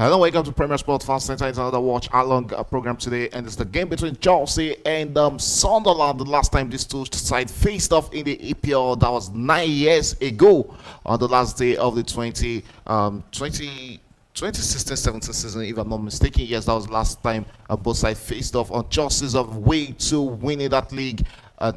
Hello, welcome to Premier Sports Fan Center. It's another Watchalong program today, and it's the game between Chelsea and Sunderland. The last time these two sides faced off in the EPL, that was 9 years ago, on the last day of the 2016-17 season, if I'm not mistaken. Yes, that was the last time both sides faced off on Chelsea's way to winning that league.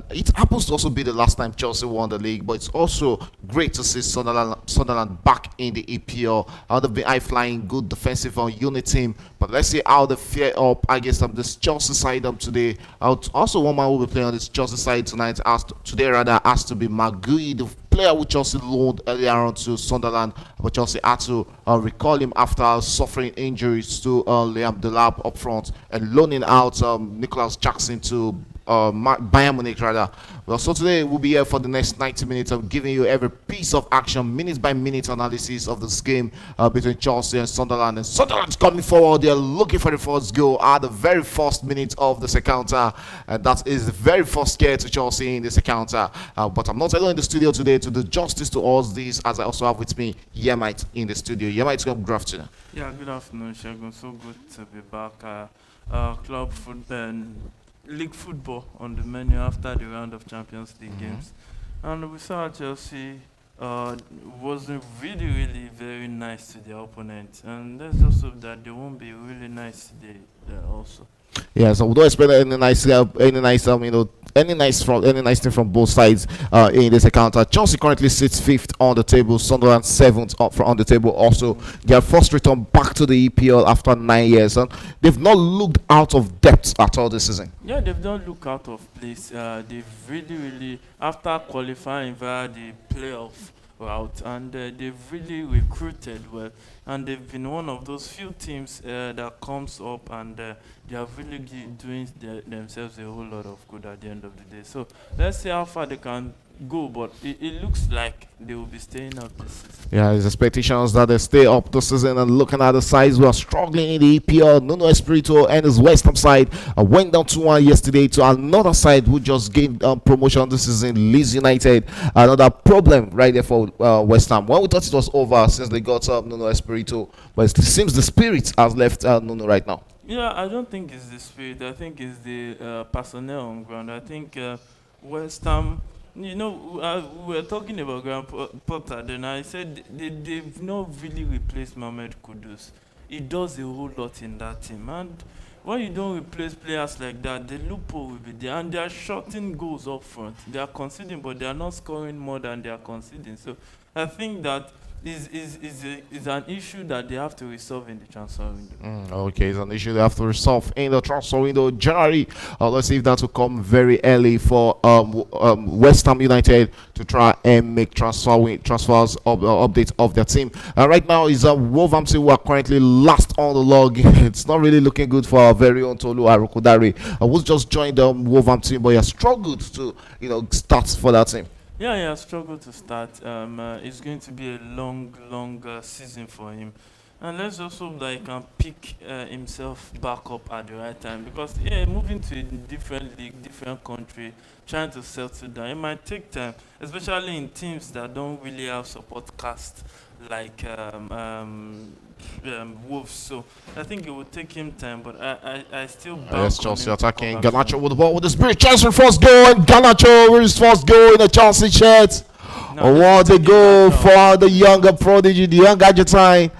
It happens to also be the last time Chelsea won the league, but it's also great to see Sunderland back in the EPL. They've been high-flying, good defensive on unit team. But let's see how they fare up against this Chelsea side today. Also, one man will be playing on this Chelsea side tonight. Today has to be Magui, the player which Chelsea loaned earlier on to Sunderland, but Chelsea had to recall him after suffering injuries to Liam Delap up front and loaning out Nicholas Jackson to Bayern Munich rather. Well, so today we'll be here for the next 90 minutes of giving you every piece of action, minute by minute analysis of this game between Chelsea and Sunderland. And Sunderland's coming forward. They're looking for the first goal at the very first minute of this encounter, and that is the very first scare to Chelsea in this encounter. But I'm not alone in the studio today to do justice to all this, as I also have with me Yemite in the studio. Yemite, good afternoon. Yeah, good afternoon, Shagun. So good to be back. Club football. League football on the menu after the round of Champions League games, and we saw Chelsea wasn't really very nice to their opponent, and let's just hope that they won't be really nice today also. Yeah, so we don't expect any nice thing from both sides in this encounter. Chelsea currently sits fifth on the table, Sunderland seventh up on the table. Also, their first return back to the EPL after 9 years, and they've not looked out of depth at all this season. Yeah, they've not looked out of place. They've really, after qualifying via the playoff route, and they've really recruited well, and they've been one of those few teams that comes up and they are really doing themselves a whole lot of good at the end of the day. So let's see how far they can go, but it looks like they will be staying up this season. Yeah, his expectations that they stay up this season, and looking at the sides who are struggling in the EPL, Nuno Espirito and his West Ham side went down 2-1 yesterday to another side who just gained promotion this season, Leeds United. Another problem right there for West Ham. When we thought it was over since they got Nuno Espirito, but it seems the spirit has left Nuno right now. Yeah, I don't think it's the spirit. I think it's the personnel on ground. I think West Ham, we were talking about Graham Potter, then I said they've not really replaced Mohamed Kudus. He does a whole lot in that team. And when you don't replace players like that, the loophole will be there. And they are shooting goals up front. They are conceding, but they are not scoring more than they are conceding. So I think that is an issue that they have to resolve in the transfer window. Okay, it's an issue they have to resolve in the transfer window. January, let's see if that will come very early for West Ham United to try and make transfers updates of their team. Right now is Wolverhampton, who are currently last on the log. It's not really looking good for our very own Tolu Arokodare, who's just joined Wolverhampton, but he has struggled to start for that team. Yeah, struggled to start. It's going to be a long season for him. And let's also pick himself back up at the right time, because moving to a different league, different country, trying to settle down, it might take time, especially in teams that don't really have support cast like Wolves. So I think it will take him time, but I still bank yes, on Chelsea him attacking. Garnacho with the ball with the spirit. Chance for first goal, and Garnacho with his first goal in the Chelsea shirt. What a goal for the younger prodigy, the young Argentine.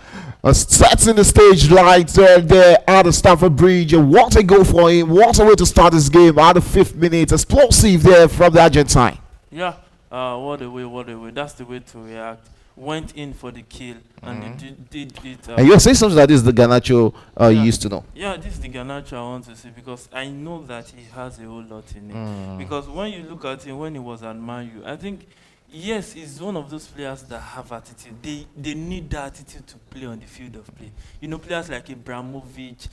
Setting the stage right there at the Stamford Bridge. What a goal for him. What a way to start this game at the 5th minute. Explosive there from the Argentine. Yeah, what a way. That's the way to react. Went in for the kill, and they did it. And you're saying something that is the Garnacho you used to know. Yeah, this is the Garnacho I want to see, because I know that he has a whole lot in it. Because when you look at him when he was at Man U, I think, yes, he's one of those players that have attitude. They need that attitude to play on the field of play. Players like Ibrahimovic,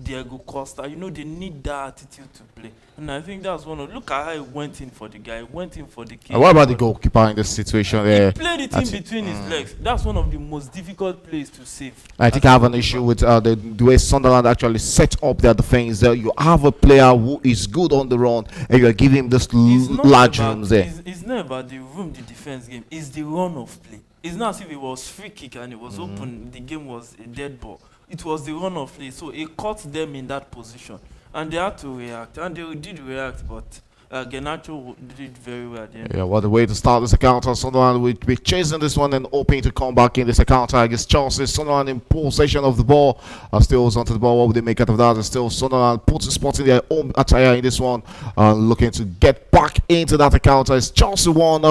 Diego Costa, they need that attitude to play. And I think that's look at how he went in for the guy, went in for the kick. What about the goalkeeper in this situation there? He played it in between his legs. That's one of the most difficult plays to save. I think I have an issue with the way Sunderland actually set up their defense. You have a player who is good on the run, and you're giving him this large rooms there. It's not about the room, the defense game. It's the run of play. It's not as if it was free kick and it was open, the game was a dead ball. it was the run of play, so it caught them in that position, and they had to react, and they did react, but Garnacho did very well at the end. Yeah, what a way to start this encounter. Sunderland will be chasing this one and hoping to come back in this encounter against Chelsea. Sunderland in possession of the ball. Still holds onto the ball. What will they make out of that? And still Sunderland puts a spot in their own attire in this one. Looking to get back into that encounter. It's Chelsea 1.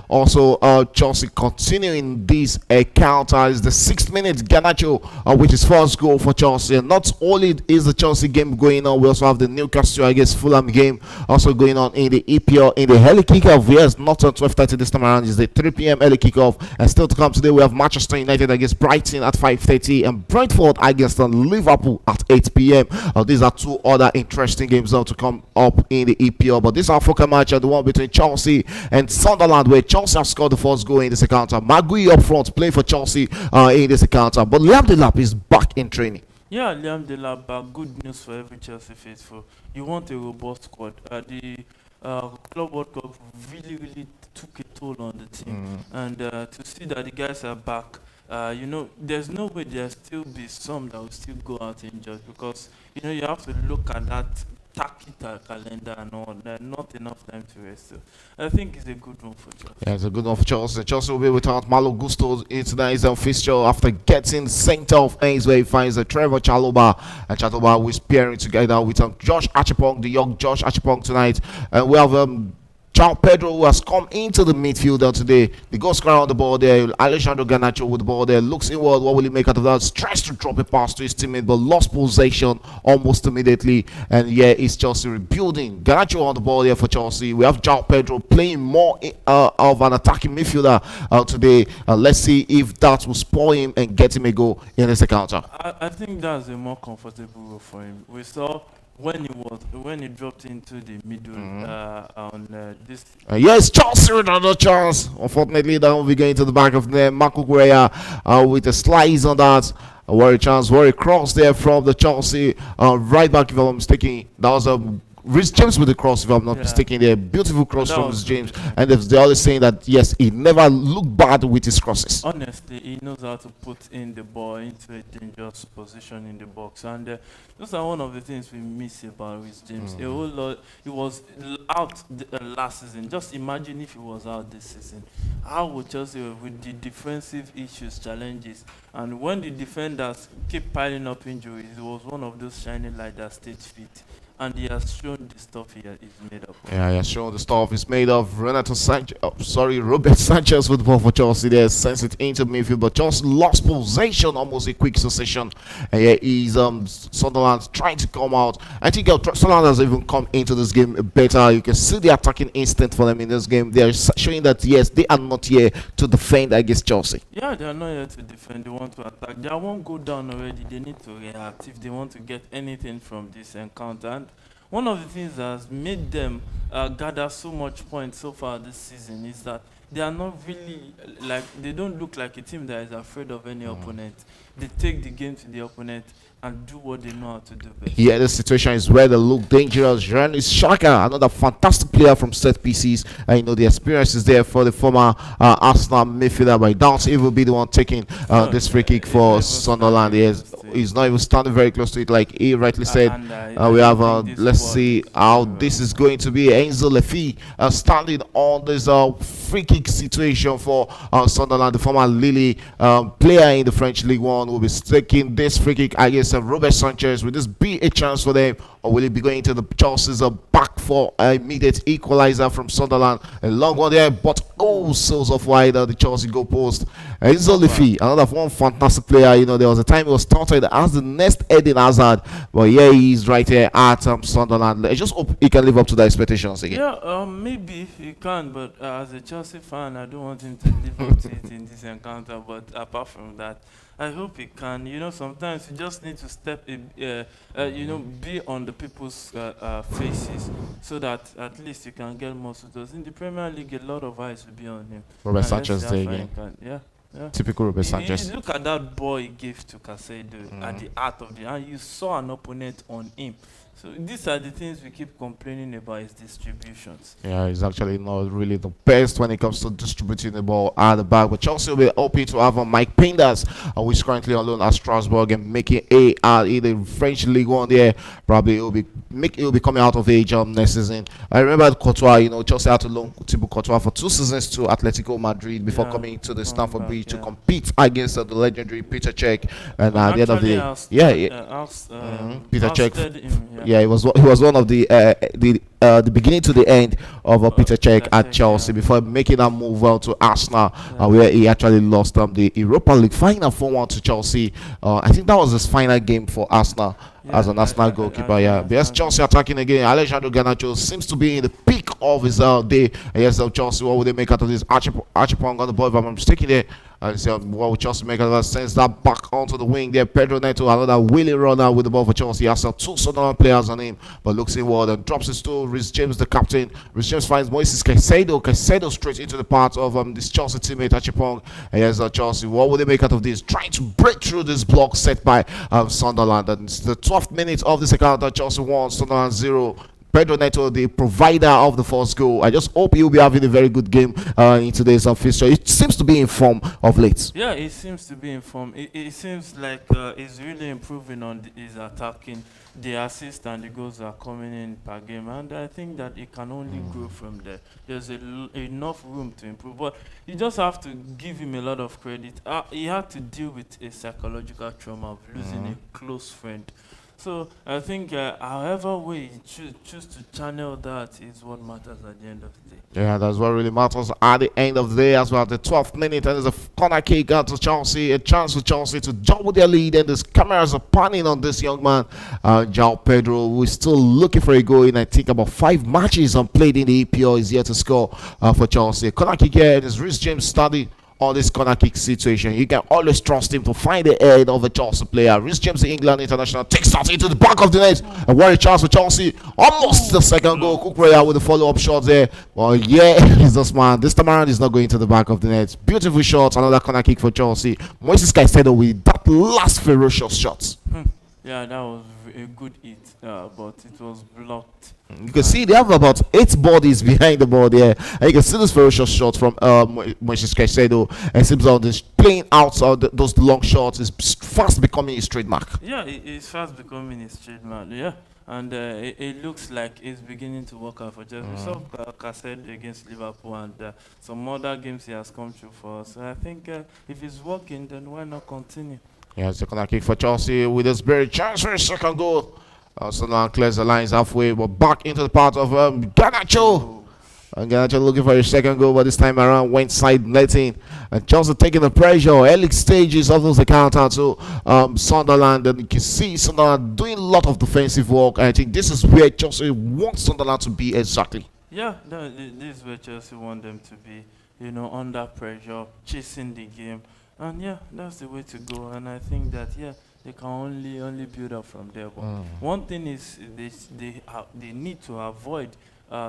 Also, Chelsea continuing this encounter. It's the 6th minute. Garnacho, which is first goal for Chelsea. And not only is the Chelsea game going on, we also have the Newcastle against Fulham game also going on in the EPL in the early kickoff. Yes, not on 12:30 this time around. It's the 3 p.m. early kickoff. And still to come today, we have Manchester United against Brighton at 5:30 and Brentford against Liverpool at 8 p.m. These are 2 other interesting games to come up in the EPL. But this is our focus match, the one between Chelsea and Sunderland, where Chelsea have scored the first goal in this encounter. Magui up front, play for Chelsea in this encounter. But Liam Delap is back in training. Yeah, Liam Delap, good news for every Chelsea faithful. You want a robust squad. The Club World Cup really took a toll on the team, and to see that the guys are back, there's no way there'll still be some that will still go out injured, because you have to look at that tacky calendar and all that. Not enough time to rest. So I think it's a good one for Chelsea. Yeah, it's a good one for Chelsea. Chelsea will be without Malo Gusto in tonight's fixture after getting sent off ends where he finds Trevor Chalobah, and Chalobah will be pairing together with Josh Achipong, the young Josh Achipong tonight. And we have João Pedro, who has come into the midfield today. The goal scorer on the ball there. Alejandro Garnacho with the ball there. Looks inward. What will he make out of that? Tries to drop a pass to his teammate, but lost possession almost immediately. And yeah, it's Chelsea rebuilding. Garnacho on the ball there for Chelsea. We have João Pedro playing more of an attacking midfielder today. Let's see if that will spoil him and get him a goal in this encounter. I think that's a more comfortable role for him. We saw when he dropped into the middle on this. Yes, Chelsea with another chance. Unfortunately, that will be going to the back of the Marco Correa with a slice on that. What a chance, what a cross there from the Chelsea right back, if I'm not mistaken. That was a Rhys James with the cross, if I'm not mistaken. There, beautiful cross from Rhys James, and they're always saying that yes, he never looked bad with his crosses. Honestly, he knows how to put in the ball into a dangerous position in the box, and those are one of the things we miss about Rhys James. A whole lot. He was out last season. Just imagine if he was out this season. How would Chelsea, with the defensive issues, challenges, and when the defenders keep piling up injuries, it was one of those shining lights that stayed fit. And he has shown the stuff he is made of. Yeah, he has shown the stuff he's made of. Robert Sanchez with the ball for Chelsea there. Sends it into midfield, but Chelsea lost possession almost a quick succession. And yeah, he's Sunderland trying to come out. I think Sunderland has even come into this game better. You can see the attacking instinct for them in this game. They are showing that yes, they are not here to defend against Chelsea. Yeah, they are not here to defend. They want to attack. They won't go down already. They need to react if they want to get anything from this encounter. And one of the things that has made them gather so much points so far this season is that they are not really they don't look like a team that is afraid of any opponent. They take the game to the opponent and do what they know how to do best. Yeah, the situation is where they look dangerous. Granit Xhaka, another fantastic player from set pieces. The experience is there for the former Arsenal midfielder, but I doubt he will be the one taking this free kick for Sunderland. He's not even standing very close to it, like he rightly said. We have, let's see how this is going to be. Enzo Lefi standing on this free kick situation for Sunderland. The former Lille player in the French League One will be taking this free kick against Robert Sanchez. Will this be a chance for them, or will it be going to the Chelsea's back for an immediate equalizer from Sunderland? A long one there, but souls of wide the Chelsea goal post. Enzo Lefi, another one fantastic player. There was a time he was touted as the next Eden Hazard, but yeah, he's right here at Sunderland. I just hope he can live up to the expectations again. Yeah, maybe he can, but as a Chelsea fan, I don't want him to live up to it in this encounter. But apart from that, I hope he can. Sometimes you just need to step, be on the people's faces so that at least you can get more suitors. In the Premier League, a lot of eyes will be on him. Robert Sanchez there again. Yeah. Typical Robert Sanchez. You look at that ball he gave to Casado at the heart of and you saw an opponent on him. So these are the things we keep complaining about is distributions. Yeah, he's actually not really the best when it comes to distributing the ball at the back. But Chelsea will be hoping to have Mike Penders, who is currently on loan at Strasbourg and making in the French League One. There, probably he'll be coming out of age next season. I remember Courtois. Chelsea had to loan Thibaut Courtois for 2 seasons to Atletico Madrid before Yeah, coming to the coming Stamford back, Bridge to yeah. compete against the legendary Peter Cech. And I'm at the end of the actually day, asked, yeah, yeah. Peter Cech. Him, yeah. Yeah, he was one of the beginning to the end of Peter Cech Peter at Cech, Chelsea yeah. before making that move to Arsenal, Yeah. where he actually lost the Europa League final 4-1 to Chelsea. I think that was his final game for Arsenal as an Yeah, Arsenal goalkeeper. Yeah, but yes, Chelsea attacking again. Alejandro Garnacho seems to be in the peak of his day. Yes, Chelsea. What would they make out of this? Archipong on the ball, if I'm not mistaken there. So what would Chelsea make out of that? Sends that back onto the wing there. Pedro Neto, another willing runner with the ball for Chelsea. Has two Sunderland players on him, but looks inward and drops his to Rhys James, the captain. Rhys James finds Moises Caicedo. Caicedo straight into the path of this Chelsea teammate Archipong. And yes, Chelsea. What would they make out of this? Trying to break through this block set by Sunderland. And it's the 12th minute of this encounter. Chelsea 1, Sunderland 0. Pedro Neto, the provider of the first goal. I just hope he'll be having a very good game in today's fixture. It seems to be in form of late. Yeah, it seems to be in form. It seems like he's really improving on his attacking. The assists and the goals are coming in per game, and I think that it can only grow from there. There's enough room to improve, but you just have to give him a lot of credit. He had to deal with a psychological trauma of losing a close friend. So I think however way you choose to channel that is what matters at the end of the day. Yeah, that's what really matters at the end of the day as well. At the 12th minute, and there's a corner kick out to Chelsea, a chance for Chelsea to double their lead, and the cameras are panning on this young man, João Pedro, who is still looking for a goal in I think about 5 matches played in the EPL. Is here to score for Chelsea. A corner kick here, and it's Rhys James study on this corner kick situation. You can always trust him to find the head of a Chelsea player. Rhys James, the England international, takes that into the back of the net. And what a chance for Chelsea. Almost the second goal. Kukureya with the follow-up shot there. Well, yeah, he's this man. This time around, he's not going to the back of the net. Beautiful shot. Another corner kick for Chelsea. Moises Caicedo with that last ferocious shot. Yeah, that was a good hit, but it was blocked. You can see they have about 8 bodies behind the ball there. And you can see this ferocious shot from Moises Caicedo. And it seems like this playing out those long shots is fast becoming his trademark. Yeah, it's fast becoming his trademark. Yeah, and it looks like it's beginning to work out for Chelsea. We saw Caicedo against Liverpool, and some other games he has come through for us. So I think if it's working, then why not continue? Yeah, it's a corner kick for Chelsea with this very chance for a second goal. Sunderland clears the lines halfway, but back into the part of Garnacho. And Garnacho looking for a second goal, but this time around went side netting. And Chelsea taking the pressure, early stages of those encounter to Sunderland. And you can see Sunderland doing a lot of defensive work. And I think this is where Chelsea wants Sunderland to be exactly. Yeah, this is where Chelsea want them to be. Under pressure, chasing the game. And yeah, that's the way to go. And I think that they can only build up from there. But one thing is they need to avoid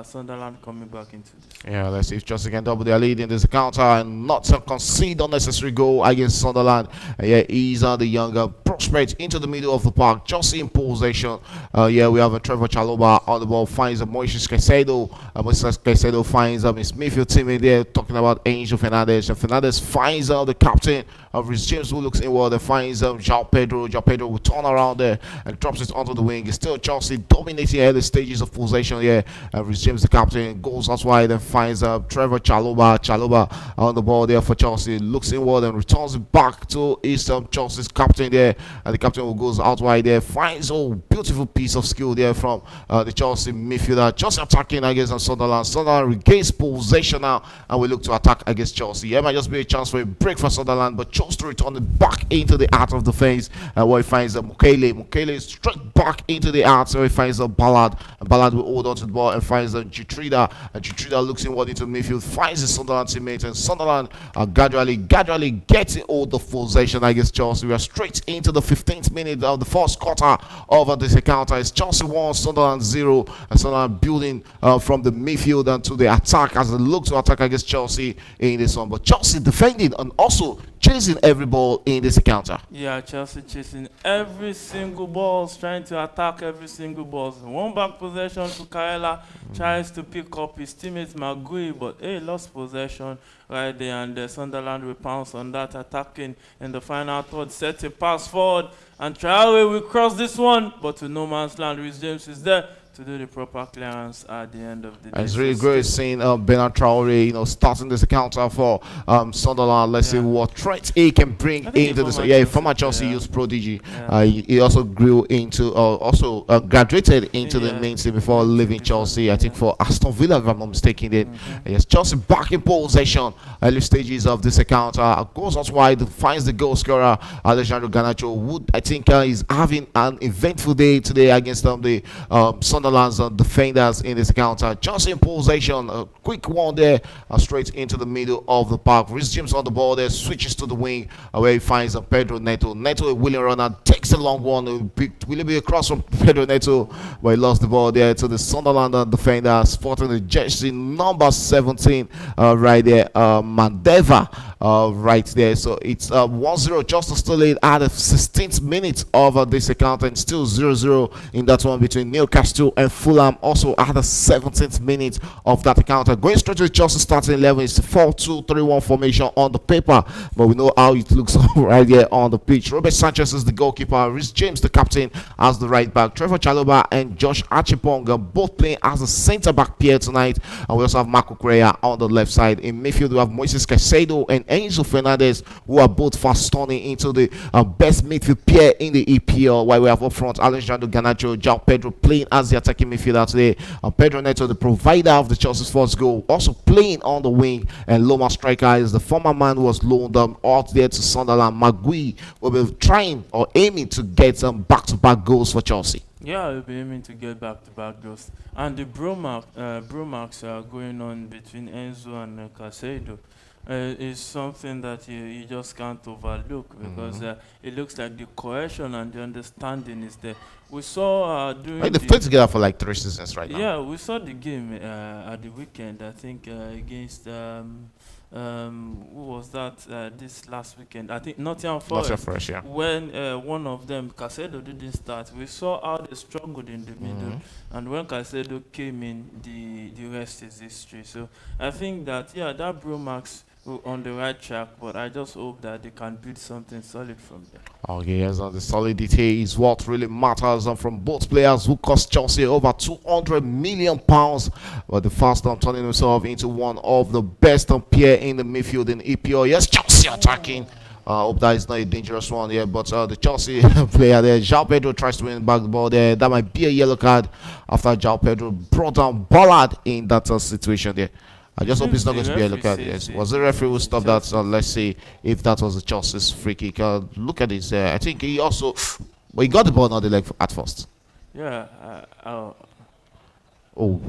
Sunderland coming back into this. Yeah, let's see if Chelsea can double their lead in this encounter and not concede unnecessary goal against Sunderland. Yeah, he's the younger prospect into the middle of the park. Chelsea in possession. Yeah, we have a Trevor Chalobah on the ball, finds a Moises Caicedo. Moises Caicedo finds his midfield teammate there, talking about Angel Fernandez. And Fernandez finds the captain of Rhys James, who looks inward and finds João Pedro. João Pedro will turn around there and drops it onto the wing. It's still Chelsea dominating early stages of possession here. Rhys James, the captain, goes out wide and finds Trevor Chalobah. Chalobah on the ball there for Chelsea. Looks inward and returns it back to his Chelsea's captain there. And the captain who goes out wide there finds a beautiful piece of skill there from the Chelsea midfielder. Chelsea attacking against Sunderland. Sunderland regains possession now, and we look to attack against Chelsea. It might just be a chance for a break for Sunderland, but chose to return it back into the heart of the fence, where he finds Mukele. Mukele is straight back into the heart, so he finds Ballard. And Ballard will hold on to the ball and finds Jutrida. And Jutrida looks inward into midfield, finds his Sunderland teammate, and Sunderland gradually getting hold of possession against Chelsea. We are straight into the 15th minute of the first quarter of this encounter. It's Chelsea 1, Sunderland 0, and Sunderland building from the midfield and to the attack as they look to attack against Chelsea in this one. But Chelsea defending and also chasing every ball in this encounter. Yeah, Chelsea chasing every single ball, trying to attack every single ball. One back possession to Kaela, tries to pick up his teammate Magui, but he lost possession right there, and Sunderland will pounce on that, attacking in the final third, set a pass forward, and Traore will cross this one, but to no man's land. Rhys James is there to do the proper clearance at the end of the day. It's really great seeing Bernard Traore, starting this encounter for Sunderland. Let's see what threat he can bring into this. Yeah, former Chelsea youth prodigy. He also grew into, graduated into the main team before leaving Chelsea. I think for Aston Villa, if I'm not mistaken. Then yes, Chelsea back in possession. Early stages of this encounter, goes out wide, finds the goal scorer Alejandro Garnacho. Wood, I think, is having an eventful day today against the Sunderland's defenders in this encounter. Chelsea in possession, a quick one there, straight into the middle of the park. Rhys James on the ball there, switches to the wing where he finds Pedro Neto. Neto, a willing runner, takes a long one. Will it be across from Pedro Neto, but he lost the ball there to the Sunderland defender, sporting the jersey number 17 right there, Mandeva. Right there, so it's 1-0 just to still lead at the 16th minute of this account, and still 0-0 in that one between Newcastle and Fulham, also at the 17th minute of that account. Going straight to the Chelsea starting 11, it's 4-2-3-1 formation on the paper, but we know how it looks right here on the pitch. Robert Sanchez is the goalkeeper, Rhys James the captain as the right back, Trevor Chalobah and Josh Archipong both playing as a centre back pair tonight, and we also have Marco Correa on the left side. In midfield we have Moises Caicedo and Enzo Fernandez, who are both fast turning into the best midfield pair in the EPL, while we have up front Alejandro Garnacho, João Pedro playing as the attacking midfielder today, Pedro Neto, the provider of the Chelsea's first goal, also playing on the wing, and Loma striker is the former man who was loaned out there to Sunderland. Magui will be trying or aiming to get some back-to-back goals for Chelsea. Yeah, we'll be aiming to get back-to-back goals. And the bromarks are going on between Enzo and Caicedo. Is something that you just can't overlook, because it looks like the cohesion and the understanding is there. We saw during they've played together for like 3 seasons right now. Yeah, we saw the game at the weekend, I think, against who was that this last weekend? I think Nottingham Forest. Yeah. When one of them, Caicedo, didn't start, we saw how they struggled in the middle, and when Caicedo came in, the rest is history. So I think that that Bromax on the right track, but I just hope that they can build something solid from there. Okay, yes, the solidity is what really matters, and from both players who cost Chelsea over £200 million, but the first time turning himself into one of the best pair in the midfield in EPL. Yes, Chelsea attacking. Hope that is not a dangerous one here, but the Chelsea player there, João Pedro, tries to win back the ball there. That might be a yellow card after João Pedro brought down Ballard in that situation there. I just hope it's not going to be a look at it. Was the referee who stopped that? Let's see if that was the Chelsea's free kick. Look at this. I think he also, he got the ball on the leg at first. Yeah. Oh.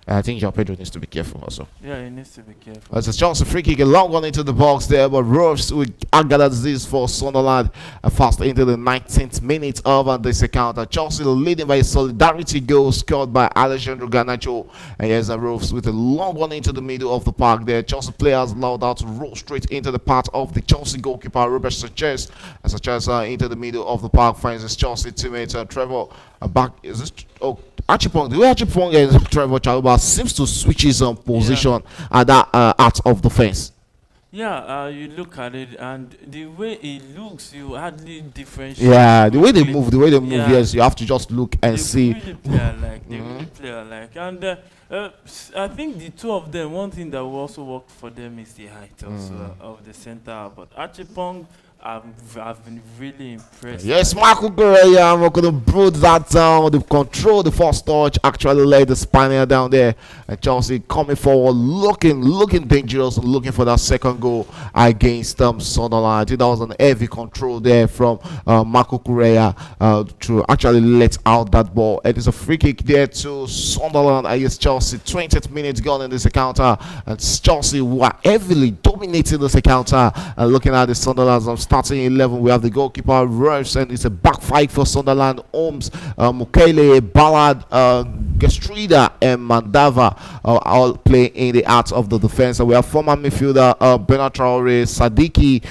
I think João Pedro needs to be careful also. Yeah, he needs to be careful. That's a chance, a free kick, a long one into the box there, but Roves will gather this for Sunderland fast into the 19th minute of this account. Chelsea leading by a solidarity goal scored by Alejandro Garnacho, and here's a Roves with a long one into the middle of the park there. Chelsea players allowed out to roll straight into the path of the Chelsea goalkeeper Robert Sanchez. And Sanchez into the middle of the park finds his Chelsea teammate Trevor back. Is this? Oh, Archipong, the way Archipong and Trevor Chalobah seems to switch his position at that out of the fence. Yeah, you look at it, and the way it looks, you hardly differentiate. Yeah, the way they move, yes, you have to just look and see. Really play alike. They really play alike. And I think the two of them, one thing that will also work for them is the height also of the center. But Archipong, I've been really impressed. Yes, Marco Correa, we're going to brood that down. They've controlled the first touch, actually led the Spaniard down there. And Chelsea coming forward, looking dangerous, looking for that second goal against Sunderland. I think that was an heavy control there from Marco Correa to actually let out that ball. It is a free kick there to Sunderland against Chelsea. 20th minutes gone in this encounter, and Chelsea were heavily dominating this encounter. Looking at the Sunderland's starting 11, we have the goalkeeper Roves, and it's a back fight for Sunderland. Holmes, Mukele, Ballard, Gestrida and Mandava all play in the arts of the defense. And we have former midfielder Bernard Traore, Sadiki,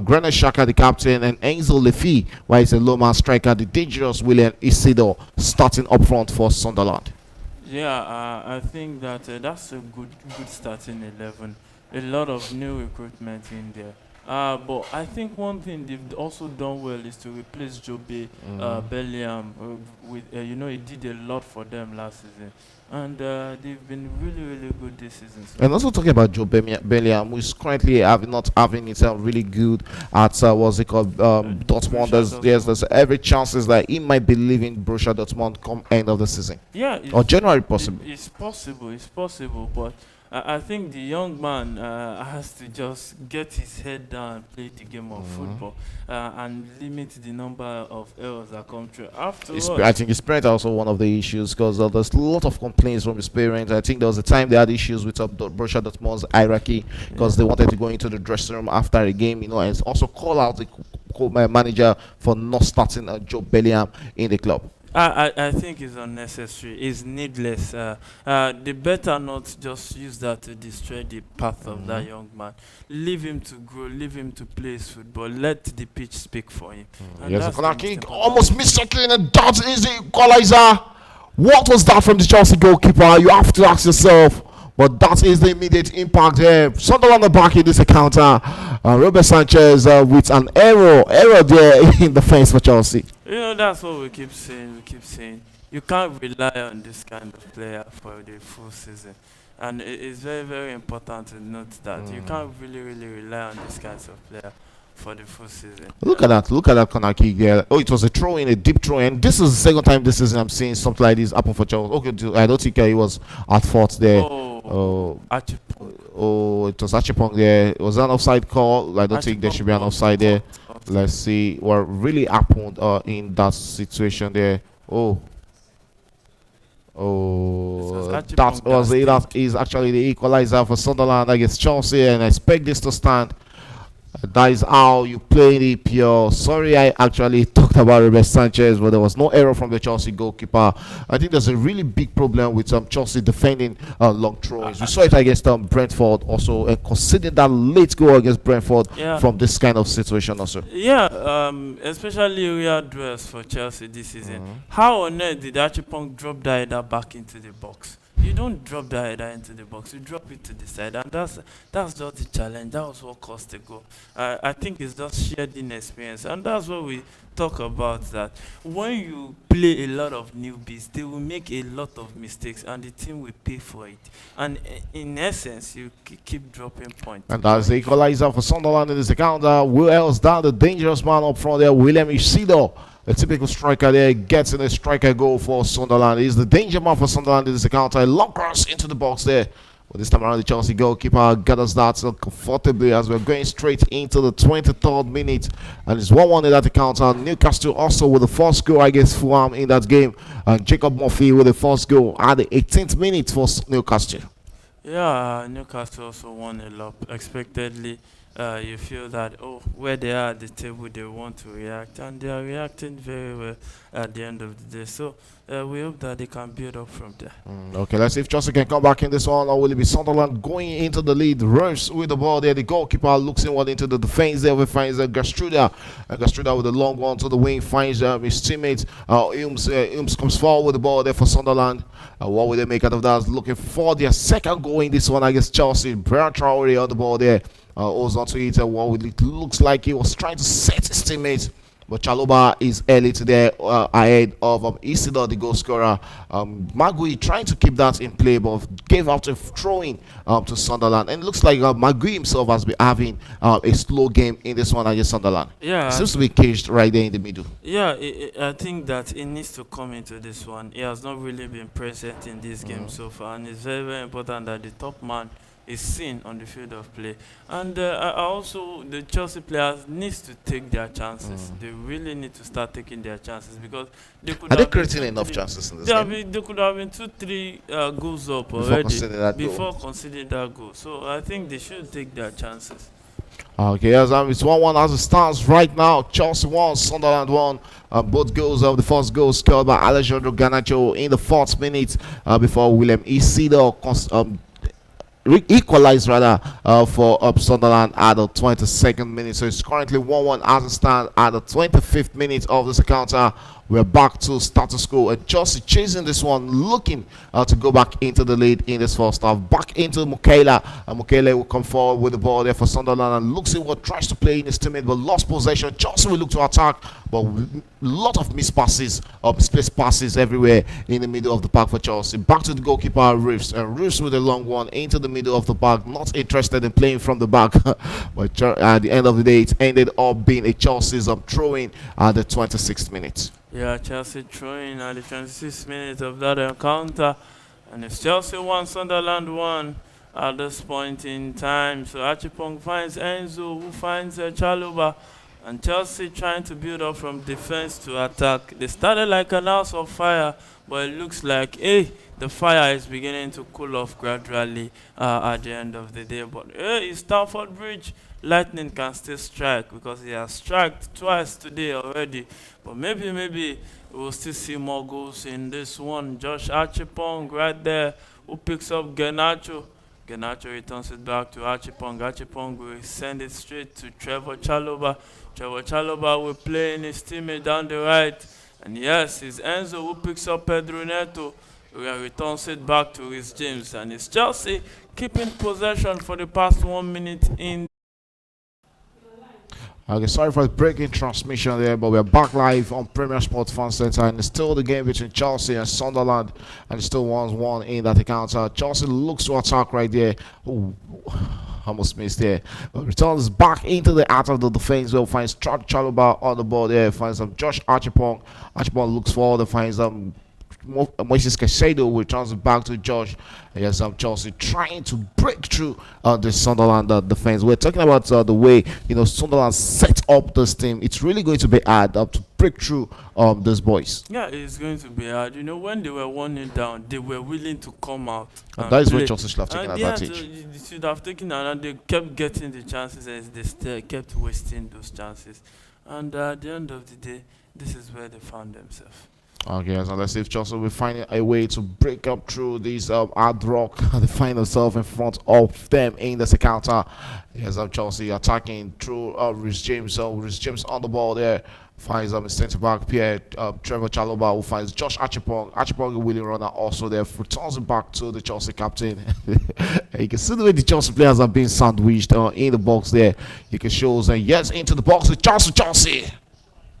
Granit Xhaka, the captain, and Enzo Lefi, while it's a low-man striker, the dangerous William Isidore, starting up front for Sunderland. Yeah, I think that that's a good starting 11. A lot of new recruitment in there. But I think one thing they've also done well is to replace Jobe Bellingham with he did a lot for them last season, and they've been really good this season. So. And also talking about Joe Bellingham, who is currently not having it really good at what's it called Dortmund. There's every chances that he might be leaving Borussia Dortmund come end of the season. Yeah, or January possible. It's possible, but I think the young man has to just get his head down, play the game of football, and limit the number of errors that come through. I think his parents are also one of the issues, because there's a lot of complaints from his parents. I think there was a time they had issues with Borussia Dortmund's hierarchy, because they wanted to go into the dressing room after a game, and also call out the manager for not starting Joe Bellingham in the club. I think it's unnecessary. It's needless. They better not just use that to destroy the path of that young man. Leave him to grow. Leave him to play his football. Let the pitch speak for him. Yes, a corner kick. Almost missed it, and that is the equalizer. What was that from the Chelsea goalkeeper? You have to ask yourself. But that is the immediate impact here. Sunderland on the back in this encounter. Robert Sanchez with an error there in the face for Chelsea. That's what we keep saying. You can't rely on this kind of player for the full season. And it's very important to note that you can't really rely on this kinds of player for the full season. Look at that corner kick there. Oh, it was a deep throw in. This is the second time this season I'm seeing something like this happen for Chelsea. Okay, I don't think he was at fault there. It was Achipong there. It was an offside call. I don't think there should be an offside there. Let's see what really happened in that situation there. That is actually the equalizer for Sunderland against Chelsea, and I expect this to stand. That is how you play the EPL. Sorry, I actually talked about Robert Sanchez, but there was no error from the Chelsea goalkeeper. I think there's a really big problem with Chelsea defending long throws. We saw it against Brentford also, and conceding that late goal against Brentford from this kind of situation also. Yeah, especially real duels for Chelsea this season. How on earth did Achipong drop that header back into the box? You don't drop that header into the box, you drop it to the side, and that's just the challenge. That was what caused the goal. I think it's just shared inexperience, and that's what we talk about, that when you play a lot of newbies, they will make a lot of mistakes, and the team will pay for it. And in essence, you keep dropping points. And that's the equalizer for Sunderland in this encounter. Who else down? The dangerous man up front there, William Isidore. A typical striker there, gets in a striker goal for Sunderland. He's the danger man for Sunderland in this encounter. A long cross into the box there. But this time around, the Chelsea goalkeeper gathers that comfortably as we're going straight into the 23rd minute. And it's 1-1 in that encounter. Newcastle also with the first goal against Fulham in that game. And Jacob Murphy with the first goal at the 18th minute for Newcastle. Yeah, Newcastle also won a lot expectedly. You feel that, where they are at the table, they want to react, and they are reacting very well at the end of the day. So we hope that they can build up from there. Okay, let's see if Chelsea can come back in this one, or will it be Sunderland going into the lead? Rose with the ball there. The goalkeeper looks inward into the defense there. We find Gestruda. Gestruda with a long one to the wing, finds his teammate. Ilms comes forward with the ball there for Sunderland. What will they make out of that? Looking for their second goal in this one against Chelsea. Bernard Traore on the ball there. Owes onto it. It looks like he was trying to set his teammates, but Chaloba is early today ahead of Isidore, the goal scorer. Magui trying to keep that in play, but gave out a throw-in to Sunderland. And it looks like Magui himself has been having a slow game in this one against Sunderland. Yeah, seems to be caged right there in the middle. Yeah, I think that he needs to come into this one. He has not really been present in this game so far, and it's very important that the top man is seen on the field of play. And also the Chelsea players needs to take their chances. They really need to start taking their chances, because they could are they creating enough chances in this game? They could have been 2-3 goals up already before considering that goal. So I think they should take their chances. Okay, yes, it's 1-1 as it stands right now. Chelsea 1, Sunderland 1. Both goals of the first goal scored by Alejandro Garnacho in the 4th minute before William Isidore equalized rather for Sunderland at the 22nd minute. So it's currently 1-1 as it stands at the 25th minute of this encounter. We're back to status quo, and Chelsea chasing this one, looking to go back into the lead in this first half. Back into Mukela, and Mukela will come forward with the ball there for Sunderland, and looks what tries to play in his teammate, but lost possession. Chelsea will look to attack, but a lot of missed passes, misplaced passes everywhere in the middle of the park for Chelsea. Back to the goalkeeper Reeves, and Reeves with a long one into the middle of the park. Not interested in playing from the back, but at the end of the day, it ended up being a Chelsea's throw-in at the 26th minute. Yeah, Chelsea throwing at the 26th minute of that encounter. And it's Chelsea 1, Sunderland 1 at this point in time. So Achipong finds Enzo, who finds Chaluba. And Chelsea trying to build up from defense to attack. They started like an house of fire, but it looks like, the fire is beginning to cool off gradually at the end of the day. But it's Stamford Bridge. Lightning can still strike because he has struck twice today already. But maybe we'll still see more goals in this one. Josh Achipong right there, who picks up Garnacho. Garnacho returns it back to Achipong. Achipong will send it straight to Trevor Chalobah. Trevor Chalobah will play in his teammate down the right. And yes, it's Enzo who picks up Pedro Neto. Returns it back to Rhys James. And it's Chelsea keeping possession for the past 1 minute in. Okay, sorry for the breaking transmission there, but we're back live on Premier Sports Fan Center, and it's still the game between Chelsea and Sunderland, and it's still 1-1 in that encounter. Chelsea looks to attack right there. Ooh, almost missed there. But returns back into the out of the defense. Well, finds Chaluba on the ball there. Finds Josh Achipong. Achipong looks forward and finds Moises Caicedo returns it back to Josh. Yes, Chelsea trying to break through the Sunderland defense. We're talking about the way Sunderland set up this team. It's really going to be hard to break through these boys. Yeah, it's going to be hard. When they were 1-0 down, they were willing to come out. And that is when Chelsea should have taken advantage. Yeah, they should have taken, and they kept getting the chances, as they still kept wasting those chances. And at the end of the day, this is where they found themselves. Okay, so let's see if Chelsea will find a way to break up through this hard rock. They find themselves in front of them in this encounter. Yes, Chelsea attacking through Rhys James. So Rhys James on the ball there. Finds his centre back Pierre Trevor Chalobah, who finds Josh Achipong. Achipong Willie Runner also there. Returns it back to the Chelsea captain. You can see the way the Chelsea players are being sandwiched in the box there. You can show us yes into the box with Chelsea.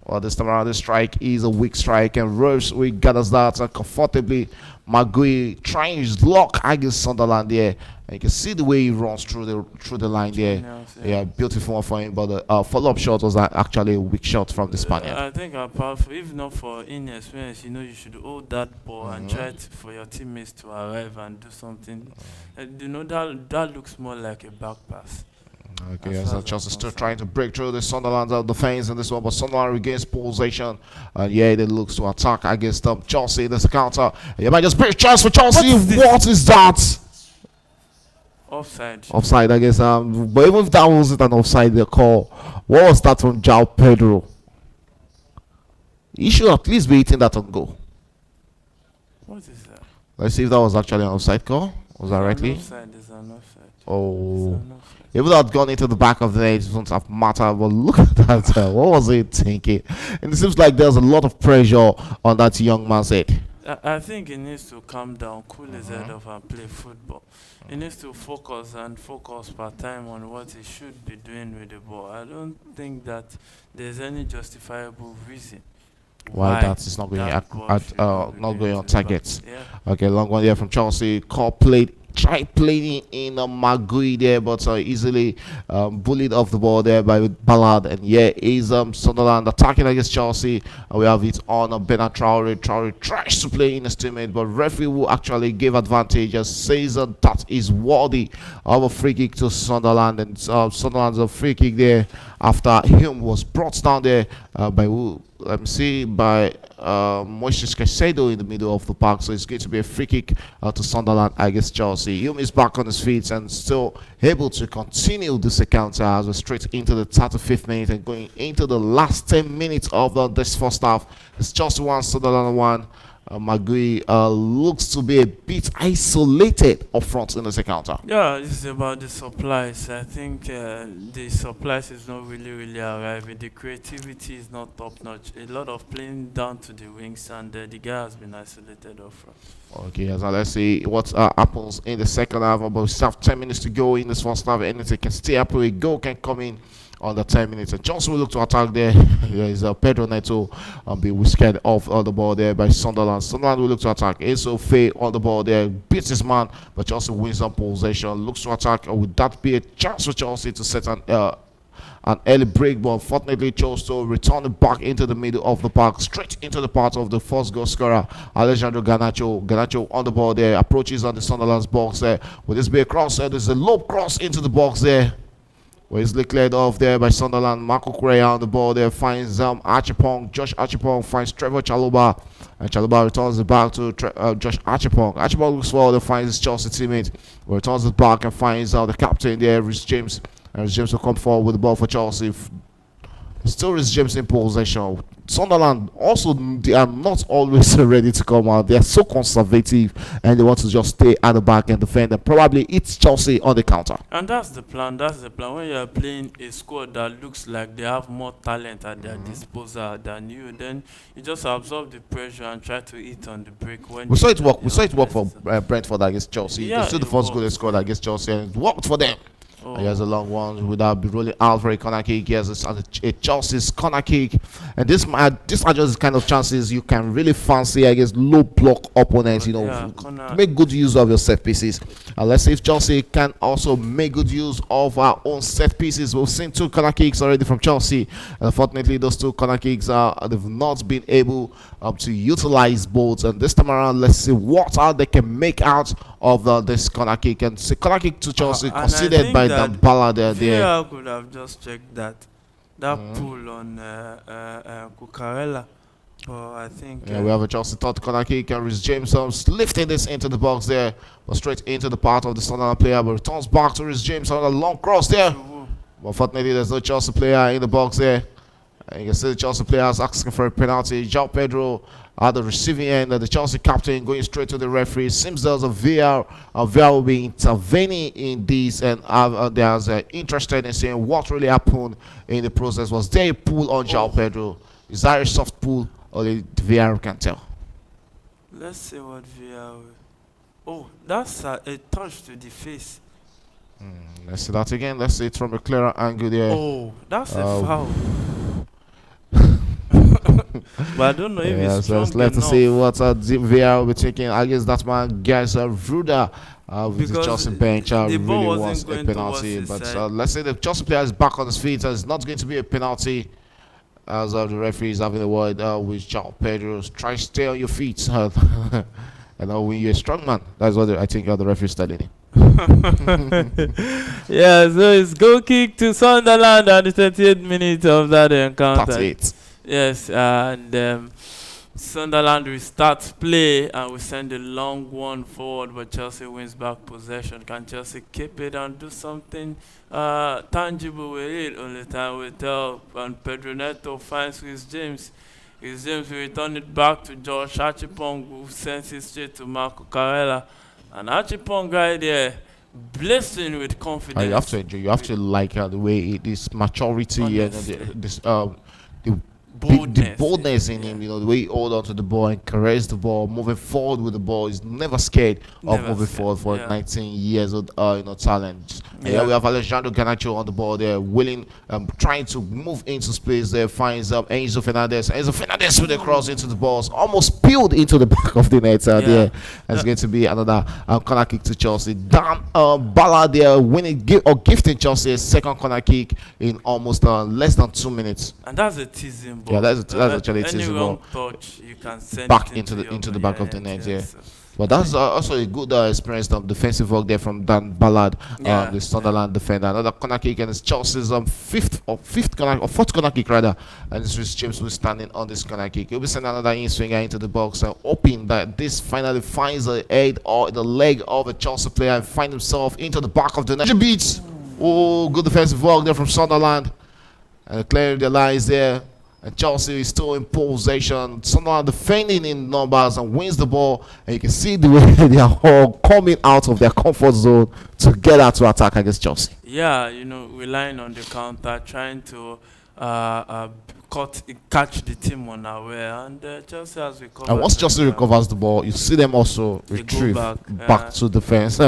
Well, this time around, this strike is a weak strike, and Rose we gathers that comfortably. Magui trying his luck against Sunderland there, and you can see the way he runs through the line there. Yeah, beautiful one for him, but the follow-up shot was actually a weak shot from the Spaniard. I think apart from, if not for inexperience, you should hold that ball and try for your teammates to arrive and do something. That looks more like a back pass. Okay, so Chelsea still trying to break through the Sunderland defense in this one, but Sunderland regains possession. And they looks to attack against Chelsea in this counter. You might just break chance for Chelsea. What is that? Offside. Offside, I guess. But even if that wasn't an offside, the call. What was that from João Pedro? He should at least be hitting that on goal. What is that? Let's see if that was actually an offside call. Was that rightly? Offside is an offside. Oh. If that had gone into the back of the net, it wouldn't have mattered. But look at that. What was he thinking? And it seems like there's a lot of pressure on that young man's head. I think he needs to calm down, cool his head off, and play football. He needs to focus part time on what he should be doing with the ball. I don't think that there's any justifiable reason why that is not going on targets. Yeah. Okay, long one there from Chelsea. Tried playing in Magui there, but easily bullied off the ball there by Ballard. And is Sunderland attacking against Chelsea. And we have it on Bernard Traore. Traore tries to play in his teammate, but referee who actually gave advantage says that is worthy of a free kick to Sunderland. And Sunderland's a free kick there after him was brought down there by who? let me see, by Moises Caicedo in the middle of the park. So it's going to be a free kick to Sunderland against Chelsea. Hume is back on his feet and still able to continue this encounter as we're straight into the 35th minute and going into the last 10 minutes of this first half. It's Chelsea 1, Sunderland 1. Magui looks to be a bit isolated up front in this encounter. Yeah, it's about the supplies. I think the supplies is not really arriving. The creativity is not top notch. A lot of playing down to the wings, and the guy has been isolated up front. Okay, so let's see what happens in the second half. About we still have 10 minutes to go in this first half. Anything can stay up. A goal can come in on the 10 minutes. And Johnson will look to attack there. There is Pedro Neto be whisked off on the ball there by Sunderland. Sunderland will look to attack. Enzo Faye on the ball there. Beats his man, but Chelsea wins on possession. Looks to attack. Would that be a chance for Chelsea to set an early break? But unfortunately chose to return it back into the middle of the park, straight into the part of the first goal scorer, Alejandro Garnacho. Garnacho on the ball there. Approaches on the Sunderland's box there. Will this be a cross? There's a low cross into the box there. Wesley cleared off there by Sunderland. Marco Correa on the ball there. Finds Archipong. Josh Archipong finds Trevor Chalobah. And Chalobah returns it back to Josh Archipong. Archipong looks forward and finds his Chelsea teammate. Returns it back and finds the captain there, Rhys James. And Rhys James will come forward with the ball for Chelsea. Still Rhys James in possession. Sunderland also, they are not always ready to come out. They are so conservative and they want to just stay at the back and defend and probably it's Chelsea on the counter. And that's the plan. That's the plan. When you are playing a squad that looks like they have more talent at their disposal than you, then you just absorb the pressure and try to eat on the break. When we saw it work. We saw it work for Brentford against Chelsea. Yeah, you see the first goal they scored against Chelsea and it worked for them. He has a long one without be rolling out for a corner kick. He has a Chelsea's corner kick, and these are just the kind of chances you can really fancy against low block opponents. You know, make good use of your set pieces. And let's see if Chelsea can also make good use of our own set pieces. We've seen 2 corner kicks already from Chelsea. Unfortunately, those 2 corner kicks they've not been able to utilize both. And this time around, let's see what they can make out of this corner kick. And see corner kick to Chelsea considered by Dambala there. I could have just checked that pull on Cucurella. But I think we have a Chelsea third corner kick and Rhys James lifting this into the box there, but straight into the part of the Sunderland player, but returns back to Rhys James on a long cross there. But unfortunately, there's no Chelsea player in the box there. And you can see the Chelsea players asking for a penalty. João Pedro at the receiving end, the Chelsea captain going straight to the referee. Seems there's a VAR. VAR will be intervening in this, and there's interested in seeing what really happened in the process. Was there a pull on João Pedro? Is that a soft pull, or the VAR can tell? Let's see what VAR will. Oh, that's a touch to the face. Let's see that again. Let's see it from a clearer angle there. Oh, that's a foul. But I don't know if it's strong so let's see what VAR will be taking. I guess that man, guys, Ruda with the Chelsea bench really wants a penalty. But let's say the Chelsea player is back on his feet. So it's not going to be a penalty. As the referee is having a word with João Pedro. Try to stay on your feet. And when you're a strong man, that's what I think the referee is telling him. Yeah, so it's goal kick to Sunderland at the 38th minute of that encounter. That's it. Yes, and Sunderland restarts play and we send a long one forward, but Chelsea wins back possession. Can Chelsea keep it and do something tangible with it? Only time will tell. And Pedro Neto finds Rhys James. Rhys James will return it back to Josh Archipong, who sends it straight to Marco Correa. And Archipong right there, blessing with confidence. You have to enjoy. You have to like the way it is maturity and the boldness in him, you know, the way he hold on to the ball and carries the ball, moving forward with the ball. He's never scared of moving forward for 19 years old, talent. Yeah, we have Alejandro Garnacho on the ball there, willing, trying to move into space there, finds Enzo Fernandez. Enzo Fernandez with a cross into the balls, almost peeled into the back of the net there. It's going to be another corner kick to Chelsea. Bala there winning gifting Chelsea a second corner kick in almost less than 2 minutes. And that's a teasing ball. Yeah, that's actually a teasing ball. Touch, you can send back into the back of the net. But that's also a good experience defensive work there from Dan Ballard, Yeah, the yeah. Sunderland defender. Another corner kick, and it's Chelsea's fifth corner or fourth corner kick rather, and it's Rhys James who's standing on this corner kick. He'll be sending another in swinger into the box, and hoping that this finally finds the head or the leg of a Chelsea player and find himself into the back of the net. Beats. Oh, good defensive work there from Sunderland, and clearing the lines there. And Chelsea is still in possession. Sunderland defending in numbers and wins the ball. And you can see the way they are all coming out of their comfort zone together to attack against Chelsea. Yeah, relying on the counter, trying to uh, uh, catch the team unaware, and Chelsea has recovered. And once very Chelsea well. recovers the ball, you see them also They go retrieve back, back to defense.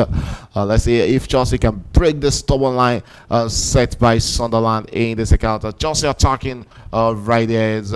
Let's see if Chelsea can break the stubborn line set by Sunderland in this encounter. Chelsea attacking right there. It's,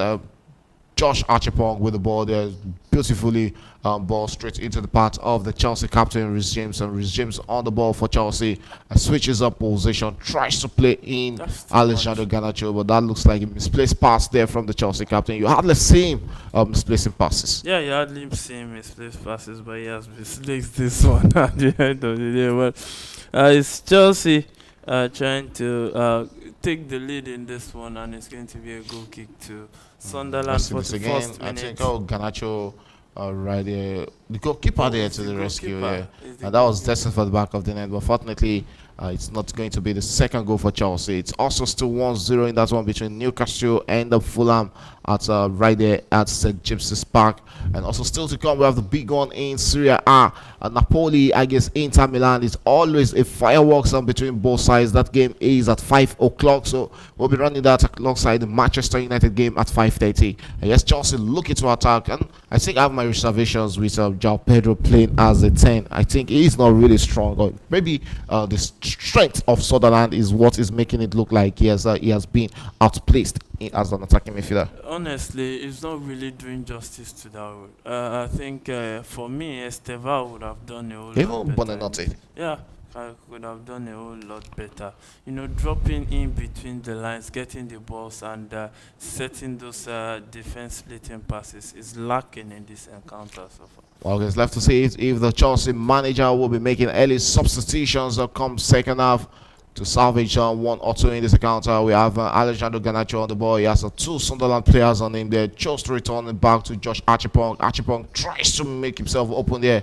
Josh Archipong with the ball there, beautifully ball straight into the path of the Chelsea captain Rhys James, and Rhys James on the ball for Chelsea and switches up position, tries to play in That's too Alexander much. Garnacho, but that looks like a misplaced pass there from the Chelsea captain. You hardly see him misplacing passes. Yeah, you hardly see him misplaced passes, but he has misplaced this one at the end of the day. But it's Chelsea trying to take the lead in this one, and it's going to be a goal kick to Sunderland Let's see for this the again. first I minute. think Garnacho right there, the goalkeeper there It's to the rescue. goalkeeper. Yeah, It's the and that was goalkeeper. destined for the back of the net, but fortunately, it's not going to be the second goal for Chelsea. It's also still 1-0 in that one between Newcastle and Fulham at right there at St James's Park. And also still to come, we have the big one in Serie A. Napoli against Inter Milan. It's always a fireworks between both sides. That game is at 5 o'clock, so we'll be running that alongside the Manchester United game at 5:30. And yes, Chelsea looking to attack, and I think I have my reservations with João Pedro playing as a 10. I think he's not really strong, or maybe the strength of Sunderland is what is making it look like he has been outplaced as an attacking midfielder. Honestly, it's not really doing justice to that role. I think for me, Esteva would have done a whole lot Even better. Bonanotti. Yeah, I could have done a whole lot better. Dropping in between the lines, getting the balls, and setting those defense splitting passes is lacking in this encounter so far. Well, it's left to see if the Chelsea manager will be making early substitutions that come second half to salvage 1 or 2 in this encounter. We have Alexander Garnacho on the ball. He has 2 Sunderland players on him there. Chose to return it back to Josh Archipong. Archipong tries to make himself open there.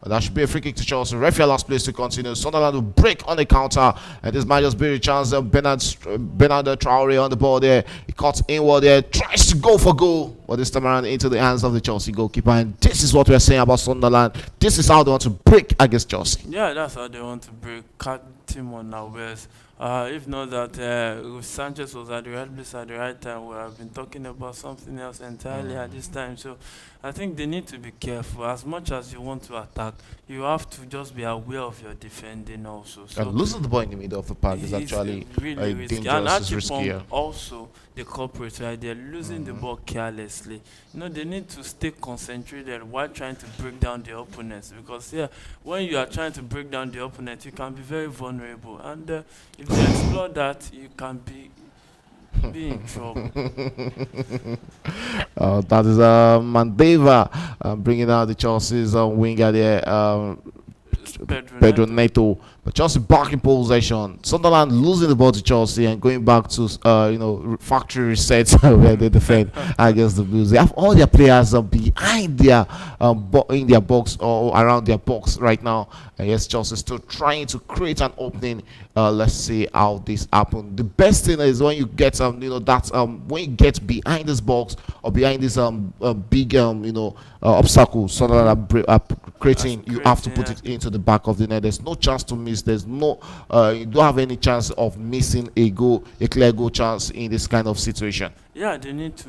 That should be a free kick to Chelsea. Referee allows place to continue. Sunderland will break on the counter. And this might just be a chance. Bernard Traore on the ball there. He cuts inward there. Tries to go for goal. But this time around into the hands of the Chelsea goalkeeper. And this is what we're saying about Sunderland. This is how they want to break against Chelsea. Yeah, that's how they want to break. Cut team on our wares. If not that if Sanchez was at the right place at the right time, we have been talking about something else entirely at this time. So I think they need to be careful. As much as you want to attack, you have to just be aware of your defending also. So And losing the ball in the middle of the park is it's actually really risky. And dangerous. It's Archipong riskier. also the culprit right there, losing the ball carelessly. They need to stay concentrated while trying to break down the opponents, because when you are trying to break down the opponent, you can be very vulnerable, and if you explore that, you can be in trouble. That is Mandeva bringing out the Chelsea's winger there. Pedro Neto. But Chelsea back in possession. Sunderland losing the ball to Chelsea and going back to factory resets where they defend against the Blues. They have all their players behind their in their box or around their box right now. And yes, Chelsea still trying to create an opening. Let's see how this happens. The best thing is when you get when you get behind this box or behind this big obstacle, Sunderland are creating. You have to put it into the back of the net. There's no chance to miss. There's no you don't have any chance of missing a clear goal chance in this kind of situation. Yeah, they need to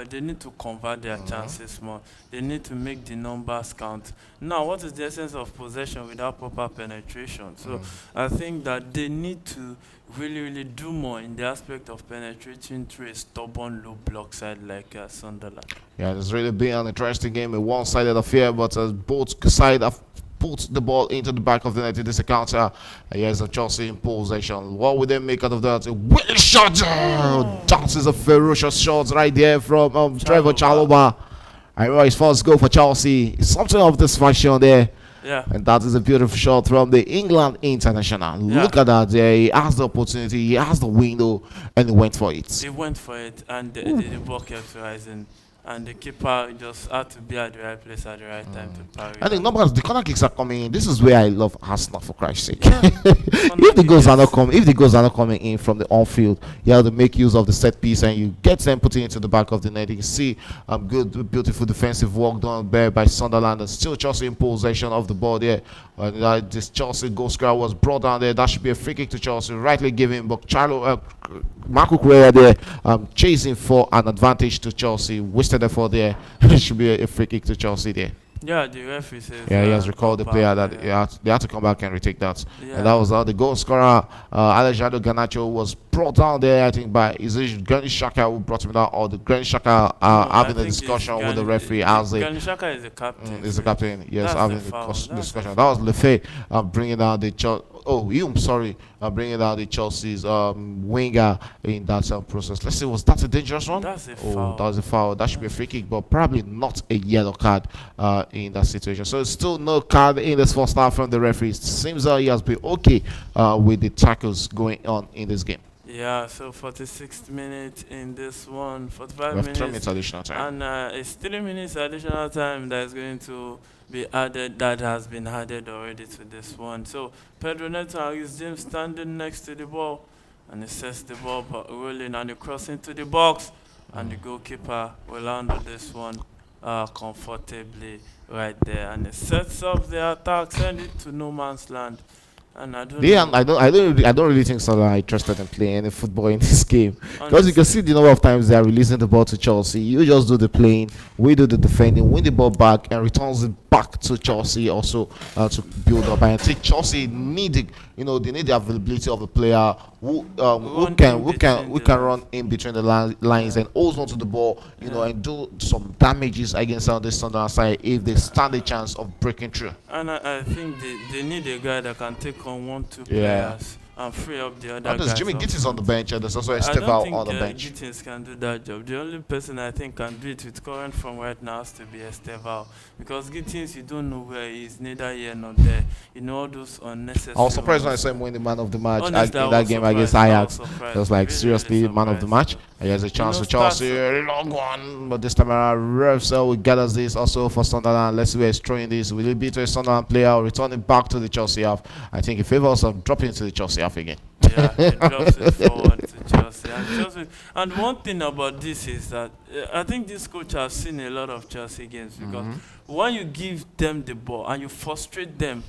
they need to convert their chances more. They need to make the numbers count. Now, what is the essence of possession without proper penetration? So I think that they need to really do more in the aspect of penetrating through a stubborn low block side like Sunderland. Yeah, it's really been an interesting game, a one-sided affair, but both sides have put the ball into the back of the net in this encounter. Yes, Chelsea in possession. What would they make out of that? A willing shot! That is a ferocious shot right there from Trevor Chalobah. I remember his first goal for Chelsea. It's something of this fashion there. Yeah. And that is a beautiful shot from the England international. Yeah. Look at that there. He has the opportunity, he has the window, and he went for it. He went for it, and the ball kept rising. And the keeper just had to be at the right place at the right time to parry. I think that. numbers, the corner kicks are coming in. This is where I love Arsenal, for Christ's sake. Yeah. If the goals are not coming, if the goals are not coming in from the on field, you have to make use of the set piece and you get them putting into the back of the net. You can see good, beautiful defensive work done there by Sunderland, and still Chelsea in possession of the ball there. This Chelsea goal scorer was brought down there. That should be a free kick to Chelsea, rightly given. But Marco Correa there chasing for an advantage to Chelsea, wasted effort there. It should be a free kick to Chelsea there. Yeah, the referee says. Yeah, he has recalled the player that they had to come back and retake that. Yeah. And that was the goal scorer, Alejandro Garnacho, was brought down there, I think, by is it Granit Xhaka who brought him down, or the Granit Xhaka having a discussion with the referee as a. Granit Xhaka is the captain. Is the captain, yes, That's having the discussion. That was Lefebvre bringing down the bringing down the Chelsea's winger in that process. Let's see, was that a dangerous one? That's a foul. That was a foul. That should be a free kick, but probably not a yellow card in that situation. So it's still no card in this first half from the referee. It seems he has been okay with the tackles going on in this game. Yeah, so 46th minute in this one, 45 We have minutes. 3 minutes additional time. And it's 3 minutes additional time that is going to be added, that has been added already to this one. So Pedro Neto is James standing next to the ball, and he sets the ball rolling and he cross into the box, and the goalkeeper will handle this one comfortably right there, and he sets up the attack, send it to no man's land. And I don't really think Sunderland are interested in playing any football in this game, because you can see the number of times they are releasing the ball to Chelsea. You just do the playing, we do the defending, win the ball back, and returns it back to Chelsea also to build up. And I think Chelsea need they need the availability of a player who can run in between the lines and holds onto the ball, and do some damages against this Sunderland side if they stand a chance of breaking through. And I think they need a guy that can take on 1-2 players and free up the other guys. Jimmy Gittins on the bench, and there's also Estevao on the bench. Gittins can do that job. The only person I think can do it with current form right now has to be Estevao, because Gittins, you don't know where he is, neither here nor there. All those unnecessary. I was surprised when I saw him win the man of the match in that game against Ajax. I was like, seriously, man of the match. And he has a chance to Chelsea, a long one, but this time around, refs will gather this also for Sunderland. Let's see where he's throwing this. Will it be to a Sunderland player or return it back to the Chelsea half? I think it favors of dropping into the Chelsea half again. Yeah, it drops it forward to Chelsea. And one thing about this is that I think this coach has seen a lot of Chelsea games, because when you give them the ball and you frustrate them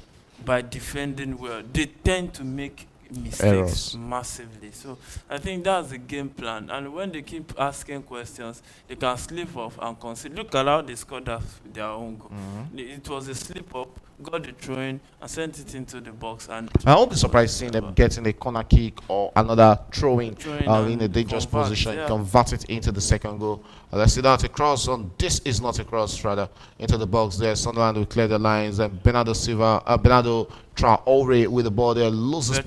by defending well, they tend to make mistakes massively. So I think that's the game plan. And when they keep asking questions, they can slip off and concede. Look at how they scored their own goal. It was a slip up, got the throw in, and sent it into the box. And I won't be surprised seeing them getting a corner kick or another throwing in a dangerous position, convert it into the second goal. Let's see that across on. This is not a cross, rather, into the box there. Sunderland will clear the lines, and Bernardo Traore with the ball there loses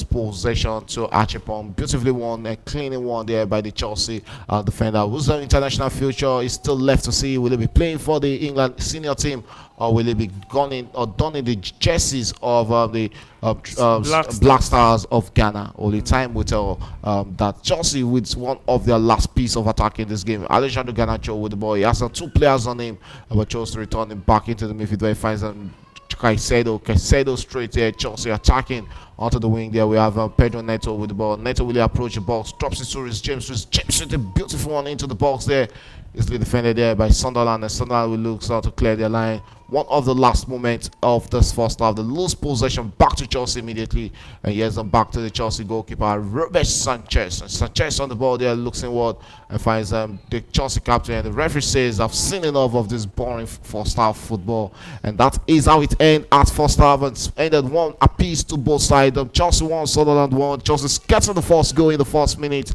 possession to Achepong. Beautifully won and cleanly won there by the Chelsea defender. Who's the international future is still left to see. Will he be playing for the England senior team, or will he be donning the jerseys of the Black Stars of Ghana? Only time will tell that Chelsea with one of their last piece of attack in this game. Alejandro Garnacho with the ball. He has some 2 players on him, but chose to return him back into the midfield where he finds them. Caicedo straight there. Chelsea attacking onto the wing there. We have Pedro Neto with the ball. Neto will approach the box, drops it to James with a beautiful one into the box there. Easily defended there by Sunderland, and Sunderland will look out to clear their line. One of the last moments of this first half. The loose possession back to Chelsea immediately, and here's them back to the Chelsea goalkeeper, Robert Sanchez. And Sanchez on the ball there, looks inward and finds the Chelsea captain. And the referee says, "I've seen enough of this boring first half football," and that is how it ended at first half. And it's ended 1 apiece to both sides. Chelsea won, Sunderland won. Chelsea getting the first goal in the fourth minute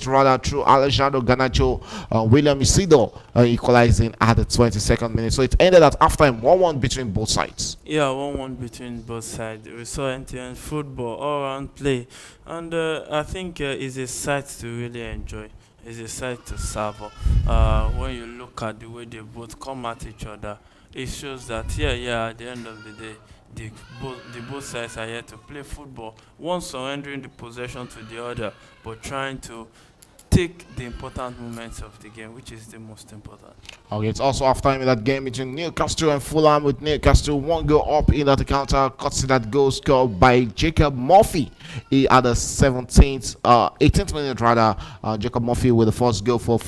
rather, through Alejandro Garnacho. William Isidore equalizing at the 22nd minute. So it ended at halftime 1-1 between both sides. Yeah, 1-1 between both sides. We saw end-to-end football, all-round play, and I think it's a sight to really enjoy. is a sight to savour. When you look at the way they both come at each other, it shows that yeah, at the end of the day, the both sides are here to play football. One surrendering the possession to the other, but trying to take the important moments of the game, which is the most important. Okay, it's also half time in that game between Newcastle and Fulham, with Newcastle one goal up in that counter, cutting that goal scored by Jacob Murphy. He had a 18th minute rather. Jacob Murphy with the first goal for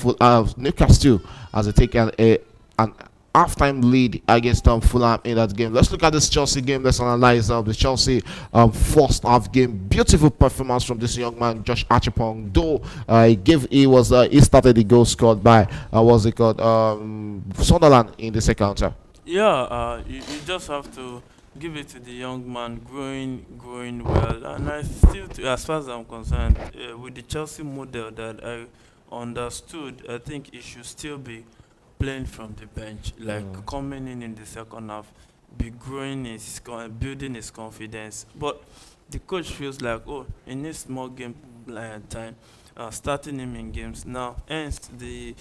Newcastle as they take an half-time lead against Fulham in that game. Let's look at this Chelsea game. Let's analyze the Chelsea first half game. Beautiful performance from this young man, Josh Archipong. Though he started the goal scored by what's it called Sunderland in the second counter. Yeah, you just have to give it to the young man, growing well. And I still, as far as I'm concerned, with the Chelsea model that I understood, I think it should still be playing from the bench, like coming in the second half, be growing building his confidence. But the coach feels like, oh, he needs more game time, starting him in games now. Hence the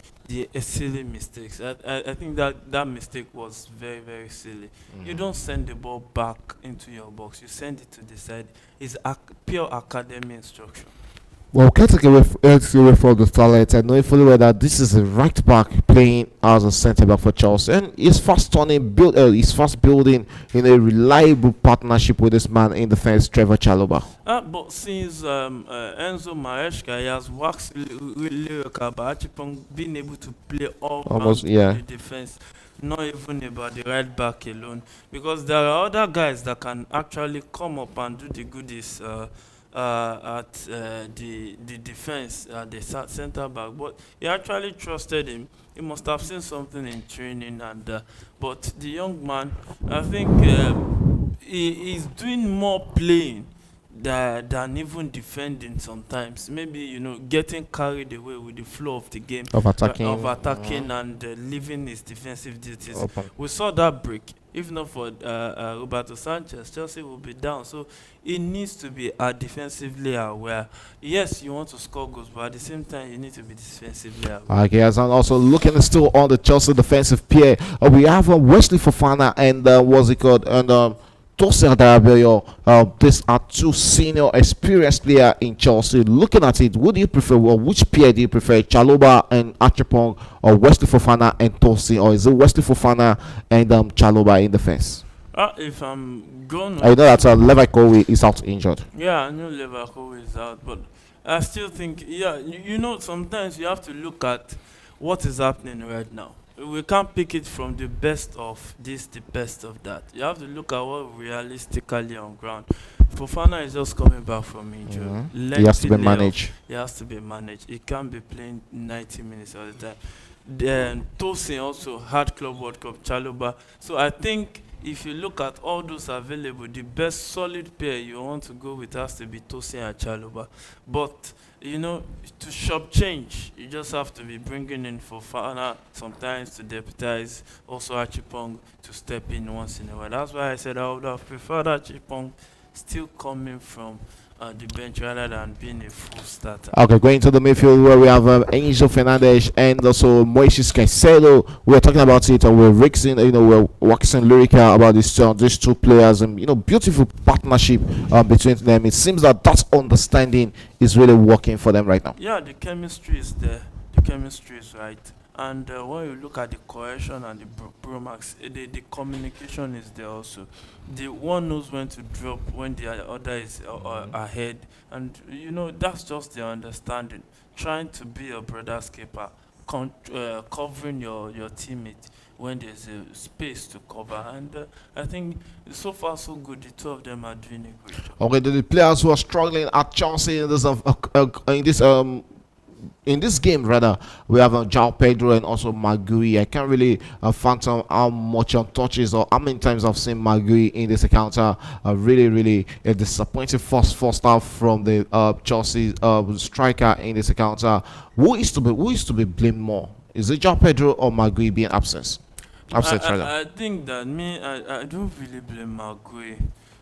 silly mistakes. I think that mistake was very very silly. You don't send the ball back into your box. You send it to the side. It's pure academy instruction. Well, can't take away from the talent. I know fully well that this is a right back playing as a centre back for Chelsea, and he's fast building in a reliable partnership with this man in defence, Trevor Chalobah. But since Enzo Maresca, he has waxed lyrical about Achipong being able to play all Almost, round yeah. the defence, not even about the right back alone, because there are other guys that can actually come up and do the goodies. At the defense, the center back, but he actually trusted him. He must have seen something in training, and but the young man, I think he's doing more playing than even defending sometimes. Maybe getting carried away with the flow of the game, Of attacking. and leaving his defensive duties. Open. We saw that break. If not for Roberto Sanchez, Chelsea will be down. So it needs to be defensively aware. Yes, you want to score goals, but at the same time, you need to be defensively aware. Okay, as I'm also looking still on the Chelsea defensive pair, we have Wesley Fofana and what's it called, and Tosin Adarabioyo. These are two senior, experienced players in Chelsea. Looking at it, would you prefer, or which pair do you prefer, Chaloba and Achepong, or Wesley Fofana and Tosin, or is it Wesley Fofana and Chaloba in defense? If I'm going, I know that Levi is out injured. yeah, I know Liverpool is out, but I still think, yeah, sometimes you have to look at what is happening right now. We can't pick it from the best of this, the best of that. You have to look at what realistically on ground. Fofana is just coming back from injury. He has to be managed. He has to be managed. He can't be playing 90 minutes all the time. Then Tosin also had Club World Cup, Chaluba. So I think if you look at all those available, the best solid pair you want to go with has to be Tosin and Chaluba. But to shop change, you just have to be bringing in Fofana sometimes to deputize, also Achipong to step in once in a while. That's why I said I would have preferred Achipong still coming from the bench rather than being a full starter. Okay, going to the midfield where we have Angel Fernandez and also Moises Caicedo. We're talking about it, and we're we're waxing lyrical about these two players, and beautiful partnership between them. It seems that understanding is really working for them right now. Yeah, the chemistry is there. The chemistry is right. And when you look at the cohesion and the bromax, the communication is there also. The one knows when to drop when the other is ahead. And, that's just the understanding. Trying to be a brother's keeper, covering your teammate when there's a space to cover. And I think so far so good. The two of them are doing a great job. Okay, the players who are struggling at Chelsea in this game, rather, we have João Pedro and also Magui. I can't really fathom how much touches or how many times I've seen Magui in this encounter. Really a disappointing first half from the Chelsea striker in this encounter. Who is to be blamed more? Is it João Pedro or Magui being absent? I think that I don't really blame Magui,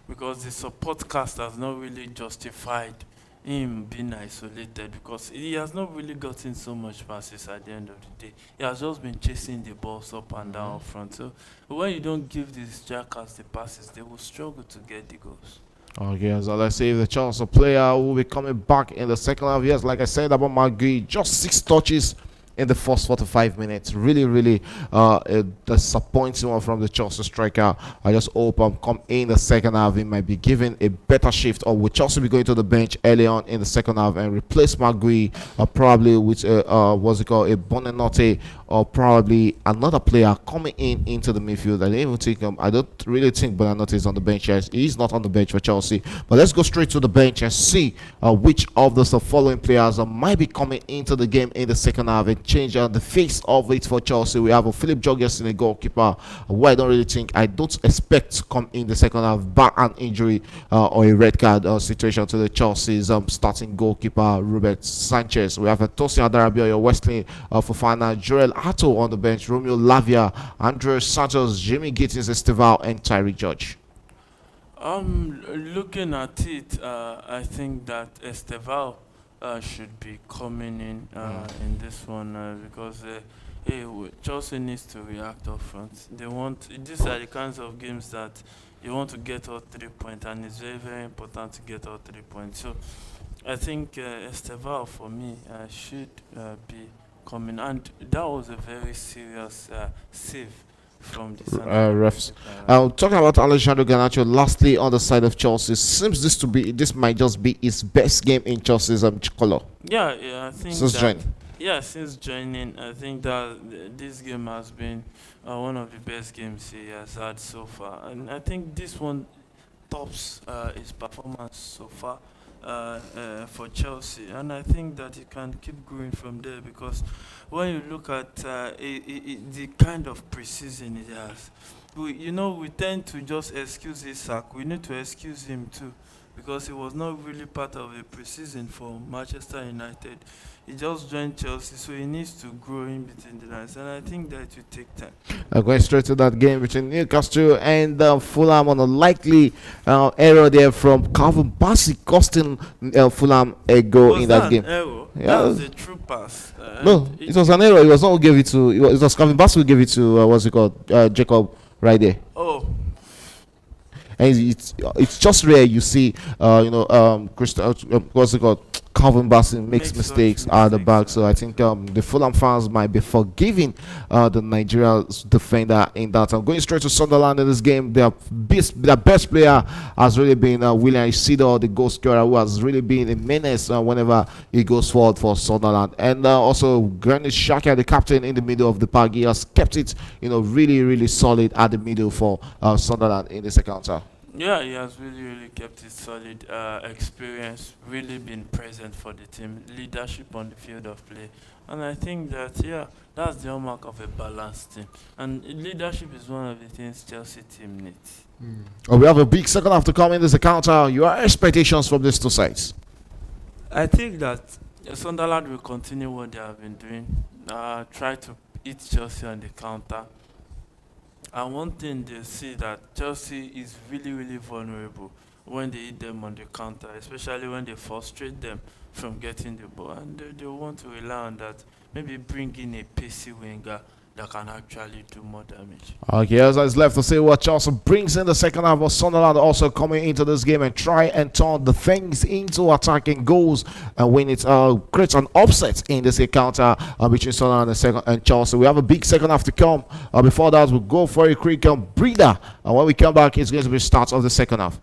because the support cast has not really justified him being isolated because he has not really gotten so much passes at the end of the day. He has just been chasing the balls up and down up front. So when you don't give these strikers the passes, they will struggle to get the goals. Okay, so let's see if the Chelsea player will be coming back in the second half. Yes, like I said about Magui, just 6 touches in the first 45 minutes. Really, really a disappointing one from the Chelsea striker. I just hope come in the second half, he might be given a better shift, or will Chelsea be going to the bench early on in the second half and replace Magui, probably with what's it called, a Bonanote, or probably another player coming in into the midfield. I didn't even think I don't really think Bonanote is on the bench. Yes, he's not on the bench for Chelsea. But let's go straight to the bench and see which of the following players might be coming into the game in the second half and change the face of it for Chelsea. We have a Philip Jorgensen, a goalkeeper, who I don't expect to come in the second half, back an injury or a red card situation to the Chelsea's starting goalkeeper Robert Sanchez. We have a Tosin Adarabioyo, Wesley Fofana, Joel Ato on the bench, Romeo Lavia, Andres Santos, Jimmy Gittins, Esteval, and Tyree George. Looking at it, I think that Esteval should be coming in this one because Chelsea needs to react up front. They want these are the kinds of games that you want to get all 3 points, and it's very very important to get all 3 points. So I think Esteval for me should be coming, and that was a very serious save from the Refs. Sunderland. Talking about Alejandro Garnacho, lastly on the side of Chelsea, seems this might just be his best game in Chelsea's color Yeah, I think since that. joining. Yeah, since joining, I think that this game has been one of the best games he has had so far, and I think this one tops his performance so far for Chelsea, and I think that he can keep going from there because when you look at the kind of preseason he has, we tend to just excuse his sack. We need to excuse him too because he was not really part of the preseason for Manchester United. He just joined Chelsea, so he needs to grow in between the lines, and I think that it will take time. Going straight to that game between Newcastle and Fulham on a likely error there from Calvin Bassey, costing Fulham a goal Was in that that an game. error? That Yeah, was a true pass. no, it was an error. It was not who gave it to. It was Calvin Bassey who gave it to what's it called, Jacob, right there. Oh, And it's just rare you see what's it called, Calvin Bassey makes makes such mistakes at the back. mistakes. So I think the Fulham fans might be forgiving the Nigeria defender in that. I'm going straight to Sunderland in this game. Their best player has really been William Isidore, the goal scorer, who has really been a menace whenever he goes forward for Sunderland. And also Granit Xhaka, the captain in the middle of the park, he has kept it really really solid at the middle for Sunderland in the second half. Yeah, he has really, really kept it solid. Experience, really been present for the team, leadership on the field of play, and I think that that's the hallmark of a balanced team. And leadership is one of the things Chelsea team needs. We have a big second half to come in this encounter. Your expectations from these two sides? I think that Sunderland will continue what they have been doing. Try to hit Chelsea on the counter. And one thing they see that Chelsea is really, really vulnerable when they hit them on the counter, especially when they frustrate them from getting the ball. And they want to rely on that. Maybe bring in a pacey winger that can actually do more damage. Okay, as is left to see what Chelsea brings in the second half. Of Sunderland also coming into this game and try and turn the things into attacking goals and win it. Creates an upset in this encounter between Sunderland and Chelsea. We have a big second half to come. Before that, we'll go for a quick breather. And when we come back, it's going to be the start of the second half.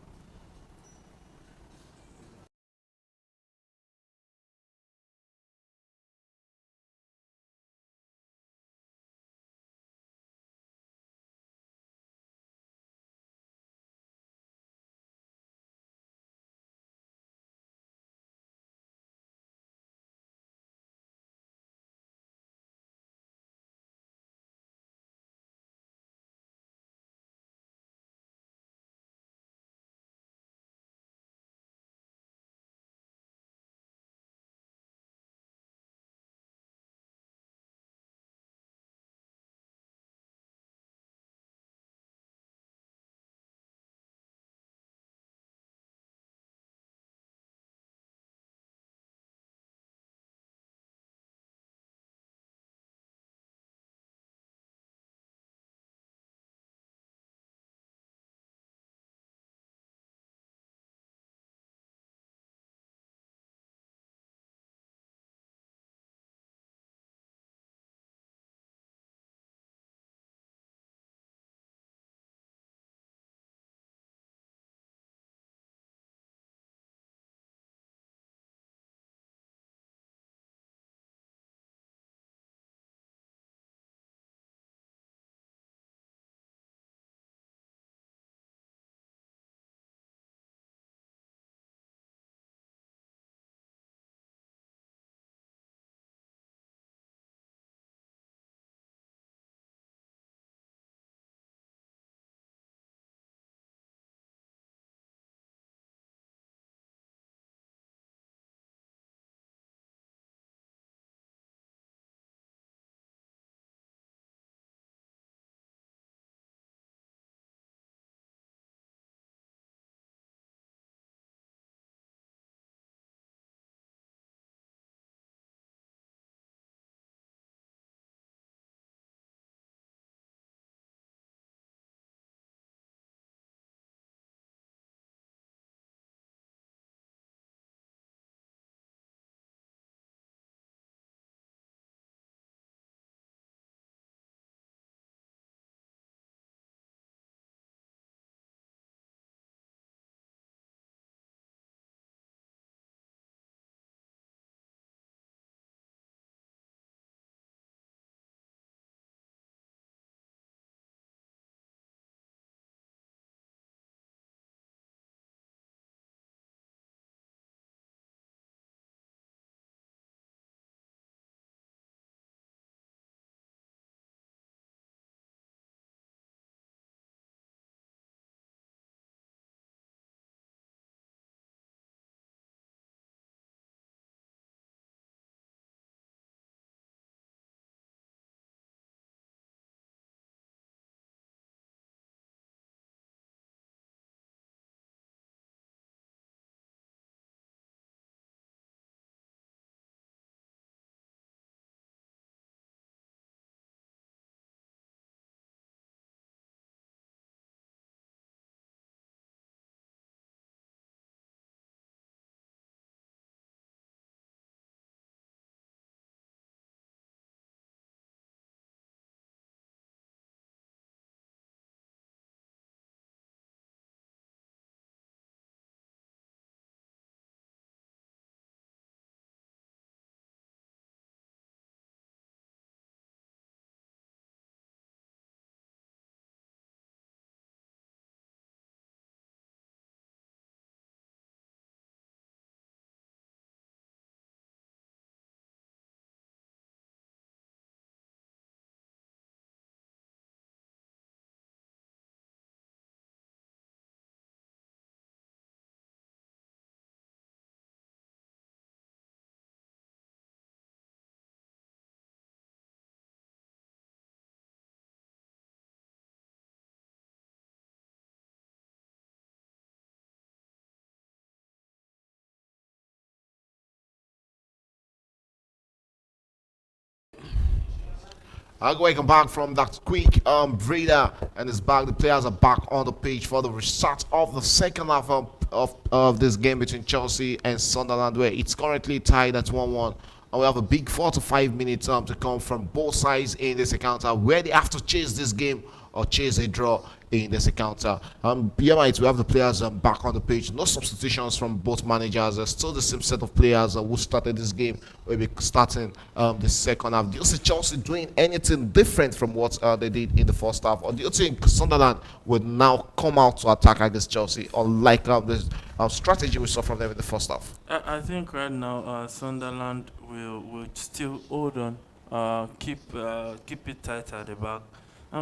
Welcome back from that quick breather, and it's back. The players are back on the pitch for the restart of the second half of this game between Chelsea and Sunderland, where it's currently tied at 1-1. And we have a big 4 to 5 minutes to come from both sides in this encounter, where they have to chase this game or chase a draw in this encounter. We have the players back on the pitch. No substitutions from both managers. There's still the same set of players who started this game. Will be starting the second half. Do you see Chelsea doing anything different from what they did in the first half, or do you think Sunderland would now come out to attack against Chelsea, unlike this strategy we saw from them in the first half? I think right now Sunderland will still hold on, keep it tight at the back,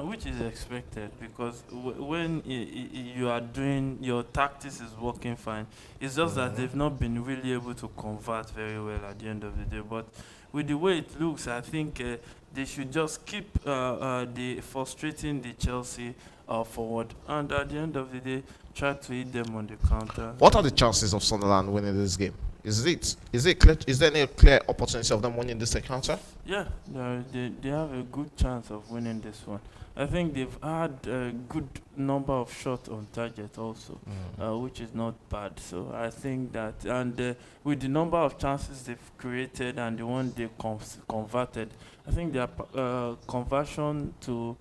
which is expected because when you are doing your tactics is working fine. It's just that they've not been really able to convert very well at the end of the day. But with the way it looks, I think they should just keep the frustrating the Chelsea forward, and at the end of the day, try to hit them on the counter. What are the chances of Sunderland winning this game? Is there any clear opportunity of them winning this encounter? Yeah, they have a good chance of winning this one. I think they've had a good number of shots on target also, which is not bad. So I think that, and with the number of chances they've created and the one they converted, I think their conversion to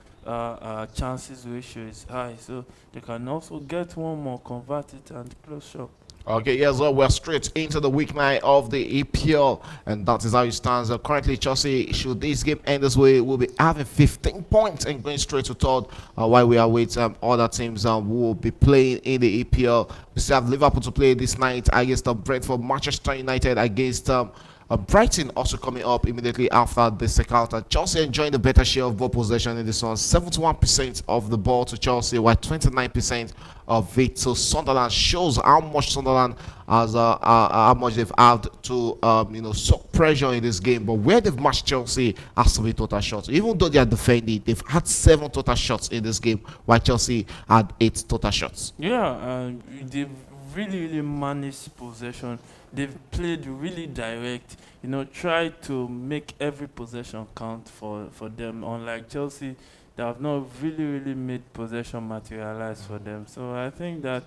chances ratio is high. So they can also get one more, convert it, and close shop. Okay, yes, well, we're straight into the weeknight of the EPL, and that is how it stands. Currently, Chelsea, should this game end this way, will be having 15 points and going straight to third, while we await other teams who will be playing in the EPL. We still have Liverpool to play this night against Brentford, Manchester United against Brighton also coming up immediately after this encounter. Chelsea enjoying the better share of ball possession in this one. 71% of the ball to Chelsea, while 29% of it to Sunderland. Shows how much Sunderland has, how much they've had to, suck pressure in this game. But where they've matched Chelsea has to be total shots. Even though they are defending, they've had 7 total shots in this game, while Chelsea had 8 total shots. Yeah, they've really managed possession. They've played really direct, try to make every possession count for them. Unlike Chelsea, they have not really made possession materialize for them. So I think that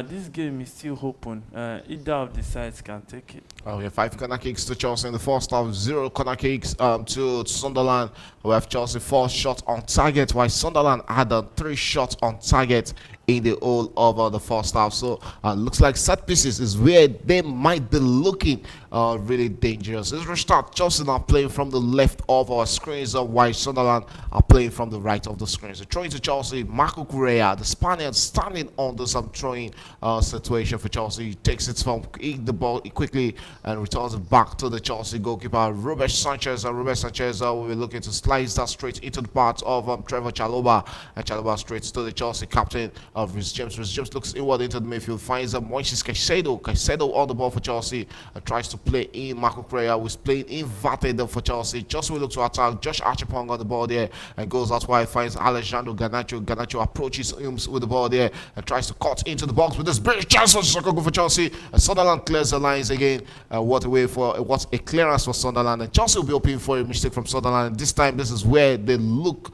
this game is still open. Either of the sides can take it. We have 5 corner kicks to Chelsea in the first half, 0 corner kicks to Sunderland. We have Chelsea 4 shots on target, while Sunderland had 3 shots on target in the whole of the first half. So looks like set pieces is where they might be looking really dangerous. Let's restart. Chelsea now playing from the left of our screens, while Sunderland are playing from the right of the screens. So throwing to Chelsea, Marco Correa, the Spaniard, standing on the throwing situation for Chelsea. He takes it from the ball quickly and returns it back to the Chelsea goalkeeper, Robert Sanchez. And Robert Sanchez will be looking to slice that straight into the path of Trevor Chalobah, and Chalobah straight to the Chelsea captain of Rhys James. Rhys James looks inward into the midfield, finds Moises Caicedo. Caicedo on the ball for Chelsea and tries to play in. Marco Correa, who's playing inverted for Chelsea. Chelsea will look to attack. Josh Archipong on the ball there and goes out wide, finds Alejandro Garnacho. Garnacho approaches him with the ball there and tries to cut into the box with this big chance for Chelsea. And Sunderland clears the lines again. What a clearance for Sunderland. And Chelsea will be open for a mistake from Sunderland. And this time, this is where they look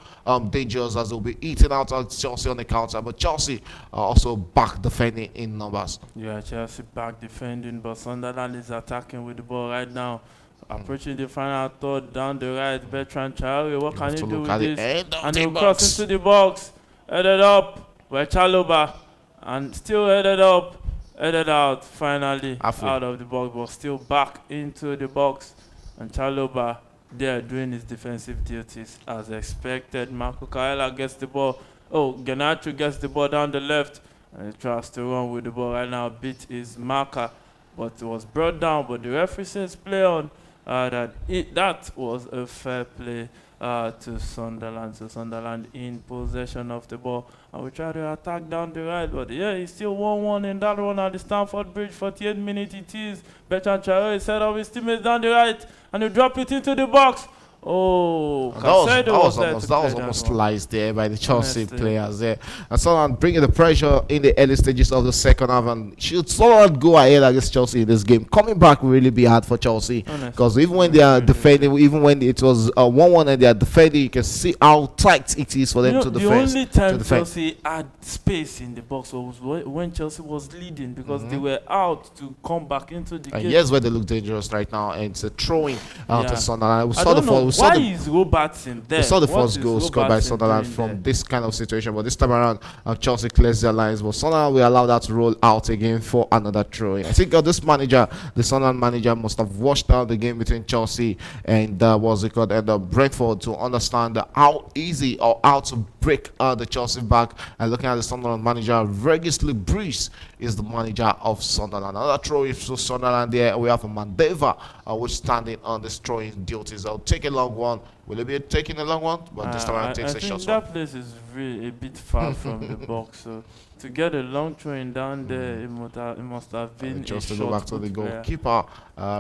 dangerous, as they'll be eating out Chelsea on the counter. But Chelsea also back defending in numbers. Yeah, Chelsea back defending, but Sunderland is attacking with the ball right now. Approaching the final third down the right, Bertrand Traore. What can he do with this? And he'll cross into the box, headed up by Chalobah, and still headed up, headed out. Finally out of the box, but still back into the box. And Chalobah there doing his defensive duties as expected. Marco Correa gets the ball. Garnacho gets the ball down the left, and he tries to run with the ball right now. Beat his marker, but it was brought down. But the referee says play on. That was a fair play to Sunderland. So Sunderland in possession of the ball, and we try to attack down the right, but yeah, it's still 1-1 in that one at the Stamford Bridge. 48 minutes it is. Bertrand Traore set up his teammates down the right, and he drop it into the box. Oh, And that Caicedo was was there almost to clear that one. sliced there by the Chelsea Honestly. players there. And Sunderland bringing the pressure in the early stages of the second half. And should Sunderland go ahead against Chelsea in this game, coming back will really be hard for Chelsea. Honestly. Because even when they are Really. defending, even when it was 1-1 and they are defending, you can see how tight it is for them to The defend. only time defend. Chelsea had space in the box was when Chelsea was leading because they were out to come back into the And game. here's where they look dangerous right now, and it's a throwing Yeah. to Sunderland. We I saw the don't know first. We saw why the is Robertson there. We saw the What first is goal scored by Robertson Sunderland doing from there? this kind of situation, but this time around, Chelsea clears their lines. But Sunderland will allow that to roll out again for another throw. I think this manager, the Sunderland manager, must have watched out the game between Chelsea and Brentford to understand how easy or how to break the Chelsea back. And looking at the Sunderland manager, Regis Breeze is the manager of Sunderland. Another throw is to Sunderland there. We have a Mandeva which standing on the throwing duties. I'll take a long one. Will it be taking a long one? But this time around, takes a I think short that one. place is really a bit far from the box. So to get a long throwing down there, it must have been Just a to go back to shot the put player. goalkeeper,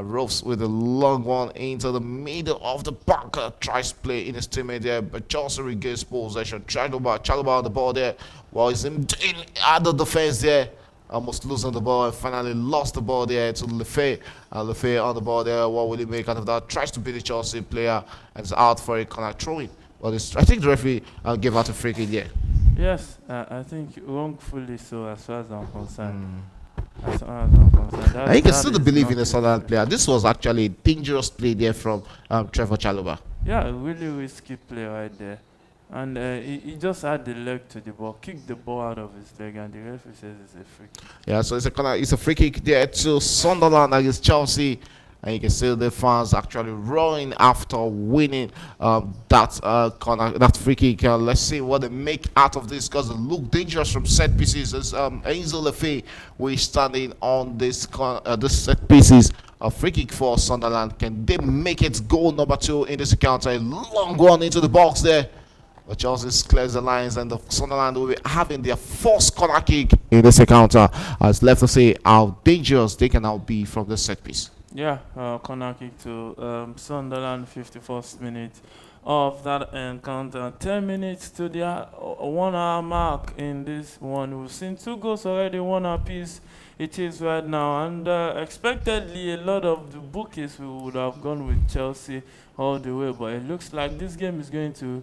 Rolfs with a long one into the middle of the park. Tries to play in his teammate there, but Chelsea regains possession. Chalobah on the ball there. Well, he's in at the defense there. Almost losing the ball and finally lost the ball there to Lefebvre. Lefebvre on the ball there. What will he make out of that? Tries to beat the Chelsea player and is out for a corner throwing. Well, I think the referee gave out a free kick there. Yes, I think wrongfully so, as far as I'm concerned. As far as I'm concerned. And you can that still is believe in not the Sunderland player. This was actually a dangerous play there from Trevor Chalobah. Yeah, a really risky play right there. And he just had the leg to the ball, kicked the ball out of his leg, and the referee says it's a free kick. Yeah, so it's a free kick there to Sunderland against Chelsea. And you can see the fans actually roaring after winning that free kick. Let's see what they make out of this because it look dangerous from set pieces. As Enzo Lefebvre we're standing on this set pieces. A free kick for Sunderland. Can they make it goal number 2 in this encounter? A long one into the box there. But Chelsea clears the lines and the Sunderland will be having their first corner kick in this encounter. It's left to say how dangerous they can now be from the set piece. Yeah, corner kick to Sunderland, 51st minute of that encounter. 10 minutes to the 1 hour mark in this one. We've seen 2 goals already, 1 apiece. It is right now, and expectedly a lot of the bookies we would have gone with Chelsea all the way, but it looks like this game is going to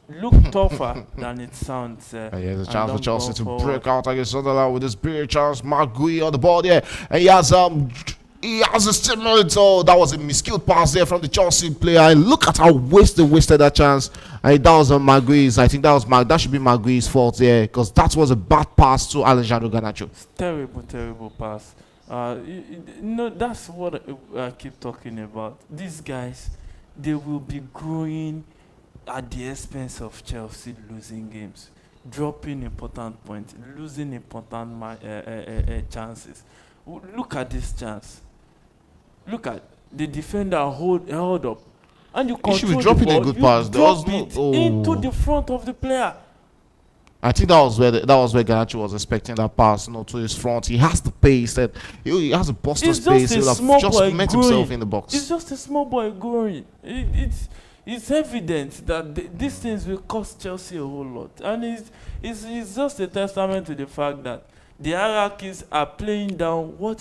look tougher than it sounds. There's a and chance for don't Chelsea go to forward. break out against Sunderland with this big chance. Mark Gui on the ball there, and he has a teammate. Oh, that was a miscued pass there from the Chelsea player. And look at how wasted that chance. And that was Magui's. I think that should be Magui's fault there because that was a bad pass to Alejandro Garnacho. It's terrible pass. That's what I keep talking about. These guys, they will be growing at the expense of Chelsea losing games, dropping important points, losing important chances. Look at this chance. Look at the defender held up, and you He should be control dropping the a ball, good you pass. There was drop no- it into the front of the player. I think that was where Garnacho was expecting that pass, to his front. He has the pace that he has a burst of It's space. just He a will have small just boy met growing. himself in the box. It's just a small boy growing. It's evident that these things will cost Chelsea a whole lot, and it's just a testament to the fact that the hierarchies are playing down what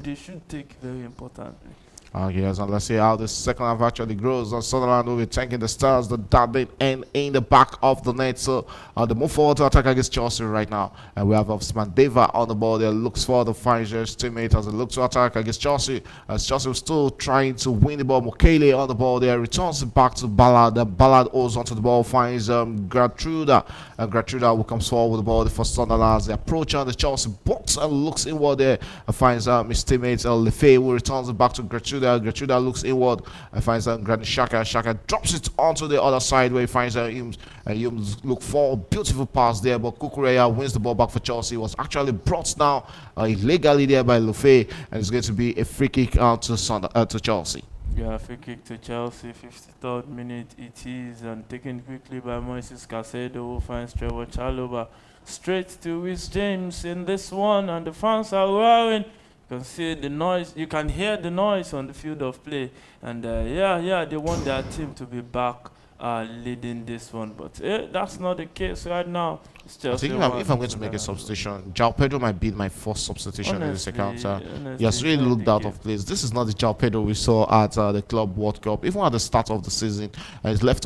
they should take very importantly. Yes, and let's see how the second half actually grows. Sunderland will be tanking the Stars, the darting end in the back of the net. So they move forward to attack against Chelsea right now. And we have Mandeva on the ball there. Looks for the Pfizer's teammate as they look to attack against Chelsea. As Chelsea was still trying to win the ball. Mukele on the ball there. Returns it back to Ballard. Ballard owes onto the ball. Finds Gertruda. Gertruda will come forward with the ball for Sunderland as they approach on the Chelsea box and looks inward there. Finds his teammate Lefebvre who returns it back to Gertruda. Gertruda looks inward and finds Granit Xhaka. Xhaka drops it onto the other side where he finds Humes. And Humes look for a beautiful pass there, but Kukureya wins the ball back for Chelsea. It was actually brought down illegally there by Lefebvre, and it's going to be a free kick out to Chelsea. Yeah, free kick to Chelsea, 53rd minute it is, and taken quickly by Moises Caicedo, who finds Trevor Chalobah straight to Rhys James in this one, and the fans are roaring can see the noise. You can hear the noise on the field of play. And yeah, they want their team to be back leading this one. But that's not the case right now. It's I Chelsea think if I'm going to make a substitution, João Pedro might be my first substitution in this encounter. He has really looked out of place. This is not the João Pedro we saw at the Club World Cup, even at the start of the season. And it's left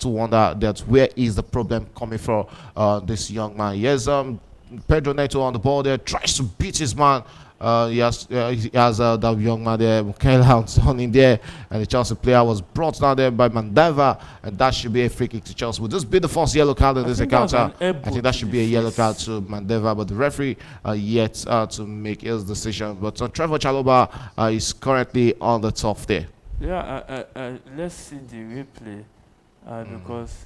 to wonder that where is the problem coming from this young man. Yes, Pedro Neto on the ball there, tries to beat his man. He has that young man there, Michaela, on in there, and the Chelsea player was brought down there by Mandeva, and that should be a free kick to Chelsea. Will this be the first yellow card in this encounter? I think that should be a yellow card to Mandeva, but the referee yet to make his decision. But Trevor Chalobah is currently on the top there. Yeah, let's see the replay because.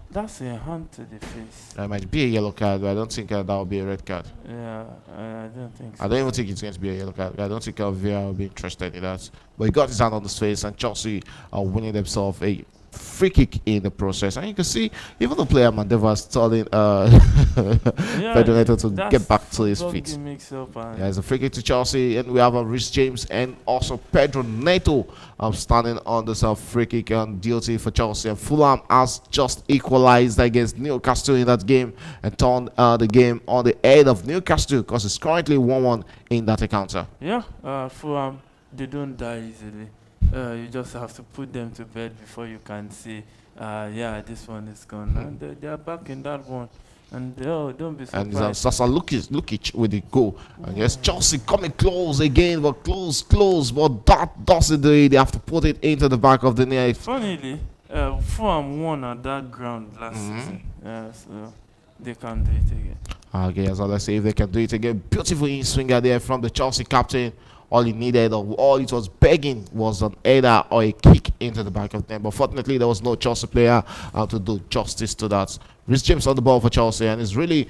That's a hand to the face. That might be a yellow card, but I don't think that will be a red card. Yeah, I don't think so. I don't even think it's going to be a yellow card. I don't think VR will be interested in that. But he got his hand on his face, and Chelsea are winning themselves a free kick in the process. And you can see even the player Mandeva is telling Pedro Neto to get back to his feet. Yeah, it's a free kick to Chelsea, and we have Reece James and also Pedro Neto standing on this free kick on duty for Chelsea. And Fulham has just equalized against Newcastle in that game and turned the game on the head of Newcastle because it's currently 1-1 in that encounter. Yeah, Fulham, they don't die easily. You just have to put them to bed before you can see, yeah, this one is gone. And they are back in that one. And don't be surprised. And Sasa Lukic with the goal. And yes, Chelsea coming close again, but close. But that doesn't do it. They have to put it into the back of the net. Funnily, Fulham won at that ground last season. So they can do it again. Okay, so let's see if they can do it again. Beautiful in-swinger there from the Chelsea captain. All he needed, or all it was begging, was an header or a kick into the back of the net. But fortunately, there was no Chelsea player to do justice to that. Reece James on the ball for Chelsea, and it's really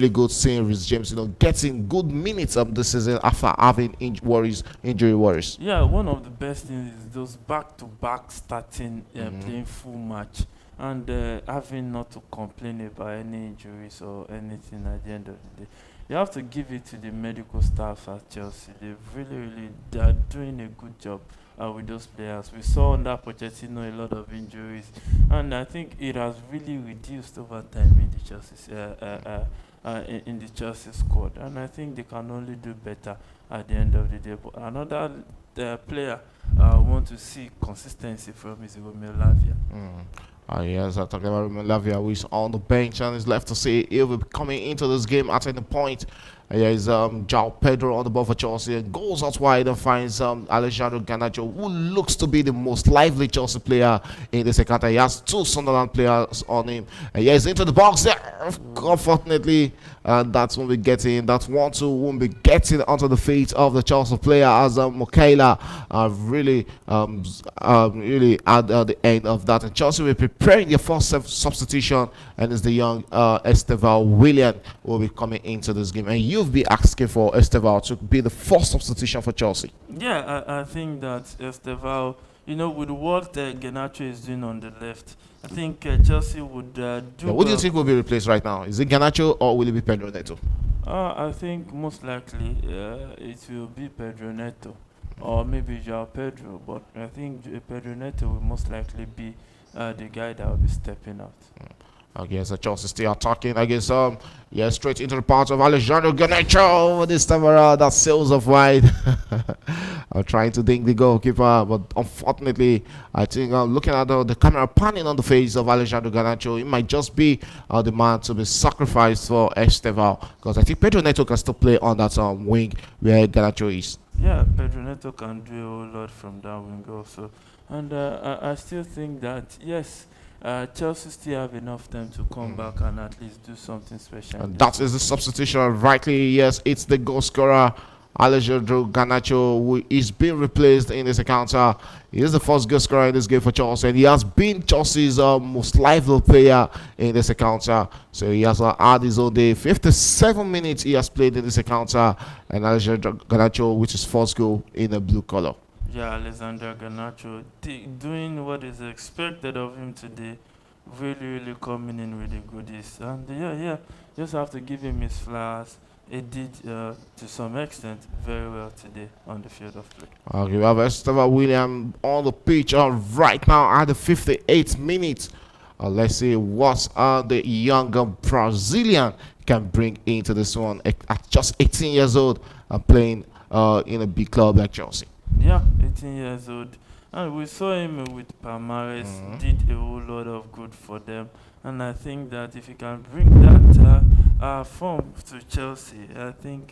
good seeing Reece James, getting good minutes of the season after having injury worries. Yeah, one of the best things is those back-to-back starting, playing full match, and having not to complain about any injuries or anything at the end of the day. You have to give it to the medical staff at Chelsea. They are doing a good job with those players. We saw under Pochettino a lot of injuries, and I think it has really reduced over time in the Chelsea squad. And I think they can only do better at the end of the day. But another player I want to see consistency from is Romeo Lavia. Yes, I'm talking about Lavia, who is on the bench and is left to see he'll be coming into this game at any point. Here is João Pedro on the ball for Chelsea and goes out wide and finds Alejandro Garnacho, who looks to be the most lively Chelsea player in this encounter. He has two Sunderland players on him. And he's into the box there. Unfortunately, that won't be getting, that 1-2 won't be getting onto the feet of the Chelsea player as Michaela really at the end of that. And Chelsea will be preparing their first substitution, and it's the young Esteval Willian who will be coming into this game. And you've been asking for Esteval to be the first substitution for Chelsea. Yeah, I think that Esteval, with what Garnacho is doing on the left, I think Chelsea would do. Yeah, what do you think will be replaced right now? Is it Garnacho or will it be Pedro Neto? I think most likely it will be Pedro Neto or maybe João Pedro, but I think Pedro Neto will most likely be the guy that will be stepping out. Okay, so Chelsea still attacking against straight into the path of Alejandro Garnacho. This time around, that sails off wide. I'm trying to ding the goalkeeper, but unfortunately, I think looking at the camera panning on the face of Alejandro Garnacho, it might just be the man to be sacrificed for Esteval, because I think Pedro Neto can still play on that wing where Garnacho is. Yeah, Pedro Neto can do a whole lot from that wing also, and I still think that yes. Chelsea still have enough time to come back and at least do something special. And that is the substitution. Rightly, yes, it's the goal scorer, Alejandro Garnacho, who is being replaced in this encounter. He is the first goal scorer in this game for Chelsea, and he has been Chelsea's most lively player in this encounter. So he has had his own day. 57 minutes he has played in this encounter, and Alejandro Garnacho, which is first goal in the blue color. Yeah, Alexander Garnacho doing what is expected of him today, really coming in with the goodies. And yeah, just have to give him his flowers. he did to some extent very well today on the field of play. Okay, we have Esteban William on the pitch right now at the 58th minute. Let's see what the younger Brazilian can bring into this one at just 18 years old and playing in a big club like Chelsea. Yeah, 18 years old. And we saw him with Palmares, did a whole lot of good for them. And I think that if he can bring that form to Chelsea, I think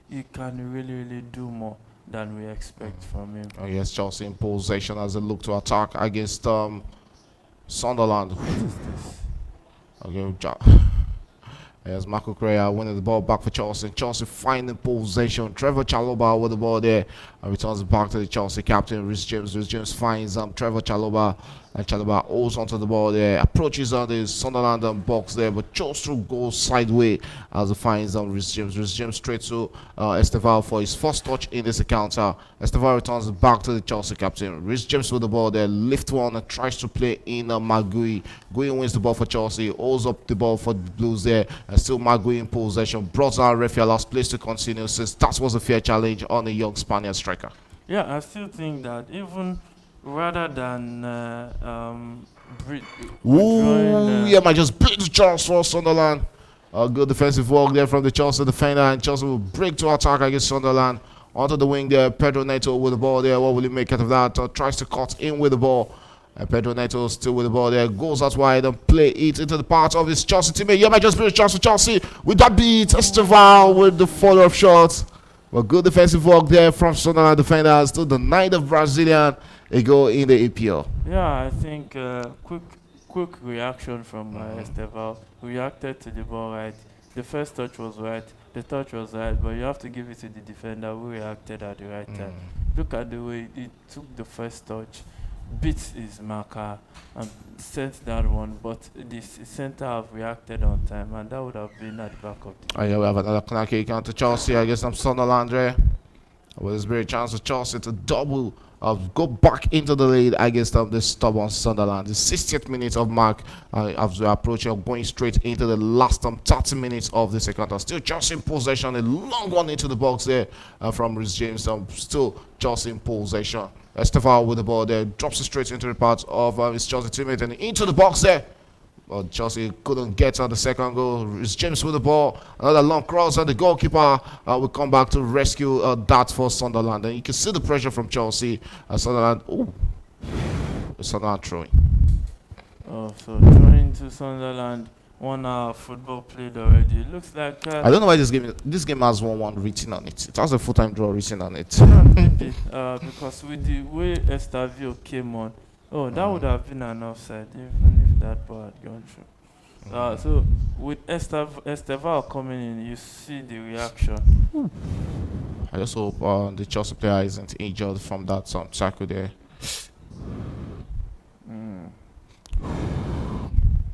he can really, really do more than we expect from him. Oh, yes, Chelsea in possession as they look to attack against Sunderland. What is this? Okay, yes, Marco Correa winning the ball back for Chelsea. Chelsea finding possession. Trevor Chalobah with the ball there and returns it back to the Chelsea captain, Rhys James. Rhys James finds Trevor Chalobah, and Chalobah holds onto the ball there. Approaches on the Sunderland box there, but chose to go sideways as he finds Rhys James. Rhys James straight to Esteval for his first touch in this encounter. Esteval returns it back to the Chelsea captain. Rhys James with the ball there, lift one and tries to play in Magui. Gui wins the ball for Chelsea, holds up the ball for the Blues there, and still Magui in possession. Brought down referee, last place to continue since that was a fair challenge on the young Spaniard striker. Yeah, I still think that even rather than Yeah, might just beat the chance for Sunderland. A good defensive work there from the Chelsea defender, and Chelsea will break to attack against Sunderland. Onto the wing there, Pedro Neto with the ball there. What will he make out of that? Tries to cut in with the ball. And Pedro Neto still with the ball there. Goes out wide and play it into the part of his Chelsea teammate. Yeah, might just beat the chance for Chelsea. With that beat, Esteval with the follow-up shot. Well, good defensive work there from Sunderland defenders to the night of Brazilian. A goal in the EPL. Yeah, I think quick reaction from Esteval. Reacted to the ball right. The first touch was right. The touch was right, but you have to give it to the defender who reacted at the right time. Look at the way he took the first touch, beat his marker, and sent that one. But the center have reacted on time, and that would have been at the back of the. Oh, yeah, we have another corner kick onto Chelsea against Sunderland there. Well, there's a very chance for Chelsea to double. Go back into the lead against the stubborn Sunderland. The 60th minute of mark as we approach, going straight into the last 30 minutes of the second. Still Chelsea in possession, a long one into the box there from Rhys James. Still Chelsea in possession. Estefan with the ball there, drops it straight into the path of his Chelsea teammate and into the box there. But Chelsea couldn't get on the second goal. It's James with the ball. Another long cross, and the goalkeeper will come back to rescue that for Sunderland. And you can see the pressure from Chelsea. Sunderland, Sunderland throwing. Oh, so throwing to Sunderland. 1 hour football played already. It looks like. I don't know why this game has 1-1 written on it. It has a full-time draw written on it. Maybe, because with the way Estavio came on. Oh, that would have been an offside even if that ball had gone through. So with Esteval coming in, you see the reaction. I just hope the Chelsea player isn't injured from that tackle there.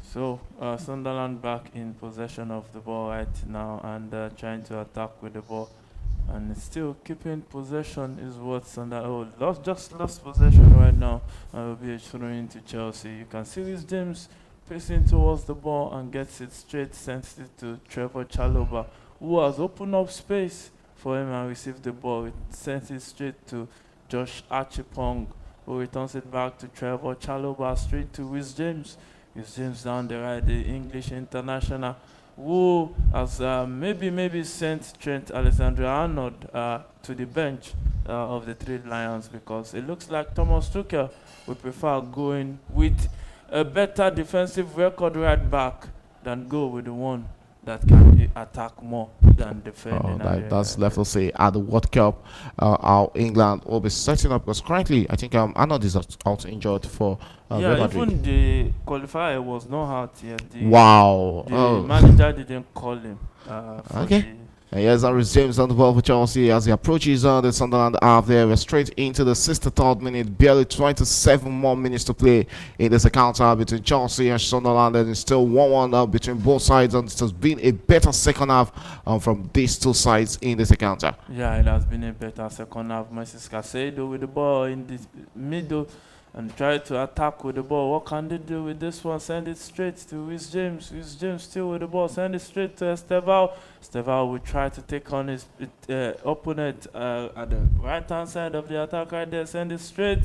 So Sunderland back in possession of the ball right now and trying to attack with the ball. And still keeping possession is what Sunderland lost possession right now and will be throwing to Chelsea. You can see Rhys James pacing towards the ball and gets it straight, sends it to Trevor Chalobah, who has opened up space for him and received the ball. It sends it straight to Josh Archipong, who returns it back to Trevor Chalobah, straight to Rhys James. Rhys James down the right, the English international, who has maybe sent Trent Alexander-Arnold to the bench of the Three Lions, because it looks like Thomas Tuchel would prefer going with a better defensive record right back than go with the one that can attack more than defend. That's left to say at the World Cup, how England will be setting up, because currently I think Arnold is out injured for Real Madrid. Even the qualifier was not out yet. The manager didn't call him. Okay. And here's Rhys James on the ball for Chelsea as he approaches the Sunderland half there. We're straight into the 63rd minute. Barely 27 more minutes to play in this encounter between Chelsea and Sunderland. And it's still 1-1 between both sides. And it has been a better second half from these two sides in this encounter. Yeah, it has been a better second half. Moses Caicedo with the ball in the middle. and try to attack with the ball. What can they do with this one? Send it straight to Rhys James. Rhys James still with the ball. Send it straight to Estevao. Estevao will try to take on his opponent at the right-hand side of the attack right there. Send it straight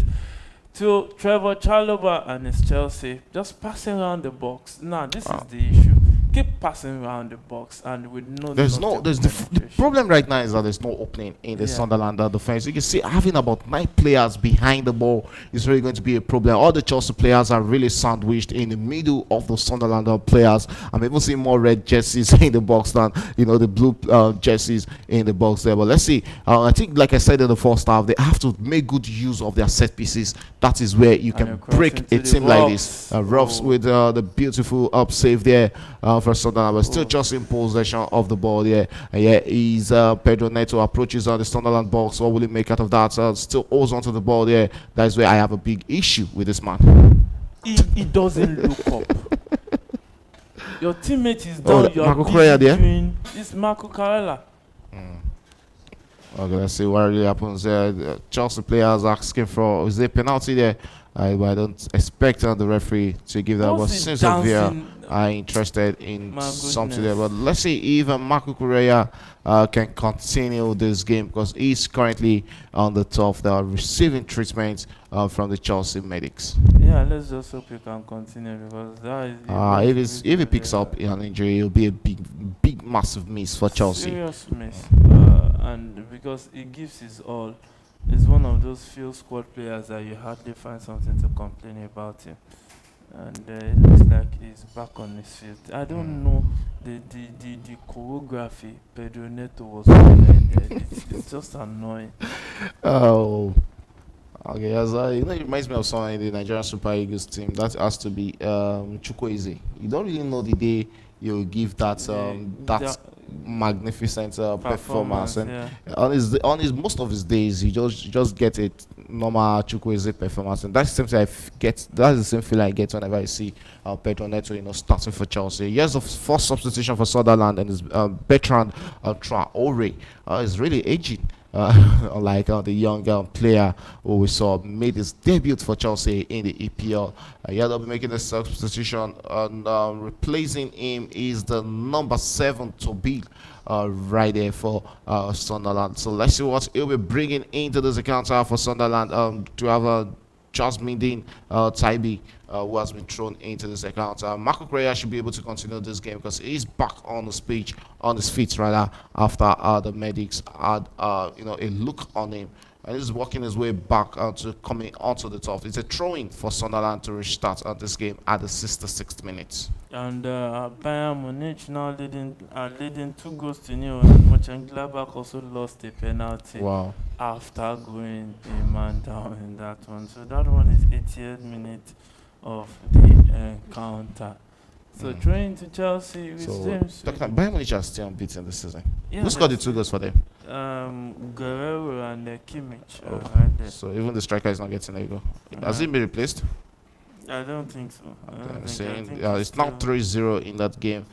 to Trevor Chalobah and it's Chelsea just passing around the box. Now, this is the issue. Keep passing around the box and with no. There's the problem right now is that there's no opening in the Sunderland defense. You can see having about 9 players behind the ball is really going to be a problem. All the Chelsea players are really sandwiched in the middle of the Sunderland players. I'm even seeing more red jerseys in the box than the blue jerseys in the box there. But let's see. I think, like I said in the first half, they have to make good use of their set pieces. That is where you can break a team like this. Ruffs with the beautiful up save there. For Sunderland, but still just in possession of the ball there. And he's Pedro Neto approaches the Sunderland box. What will he make out of that? Still holds onto the ball there. That's where I have a big issue with this man. He doesn't look up. Your teammate is down. Marco Correa there. It's Marco Correa. Okay, let's see what really happens there. Chelsea players asking for is there a penalty there? I don't expect the referee to give that. But since we are interested in something there, but let's see if Marco Correa can continue this game because he's currently on the top. They are receiving treatment from the Chelsea medics. Yeah, let's just hope he can continue because that is. If he picks up an injury, it'll be a big, massive miss for Chelsea. Serious miss, and because he gives his all. He's one of those few squad players that you hardly find something to complain about him. And it looks like he's back on his feet. I don't know the choreography Pedro Neto was doing there. It's just annoying. Oh, okay. It reminds me of someone in the Nigerian Super Eagles team. That has to be Chukwueze. You don't really know the day you'll give that magnificent performance, and on his most of his days you just get a normal Chukwueze performance, and that's the same feeling I get whenever I see Pedro Neto starting for Chelsea. Yes, the first substitution for Sunderland, and his veteran Traore is really aging. Unlike the young player who we saw made his debut for Chelsea in the EPL. They'll be making a substitution, and replacing him is the number 7 Toby right there for Sunderland. So let's see what he'll be bringing into this account for Sunderland to have Jasmine Dean Taibi, who has been thrown into this account. Marco Correa should be able to continue this game because he's back on his feet rather after the medics had a look on him, and he's working his way back to coming onto the top. It's a throw-in for Sunderland to restart this game at the 66th minute. And Bayern Munich now leading 2-0, and Mönchengladbach also lost a penalty. Wow. After going a man down in that one. So that one is 88th minute of the encounter. So throwing to Chelsea with James. Bayern Munich are still unbeaten this season. Yeah, who scored the 2 goals for them? Guerrero and Kimmich. Right there. So even the striker is not getting a goal. Has he been replaced? I don't think so. It's now 3-0 in that game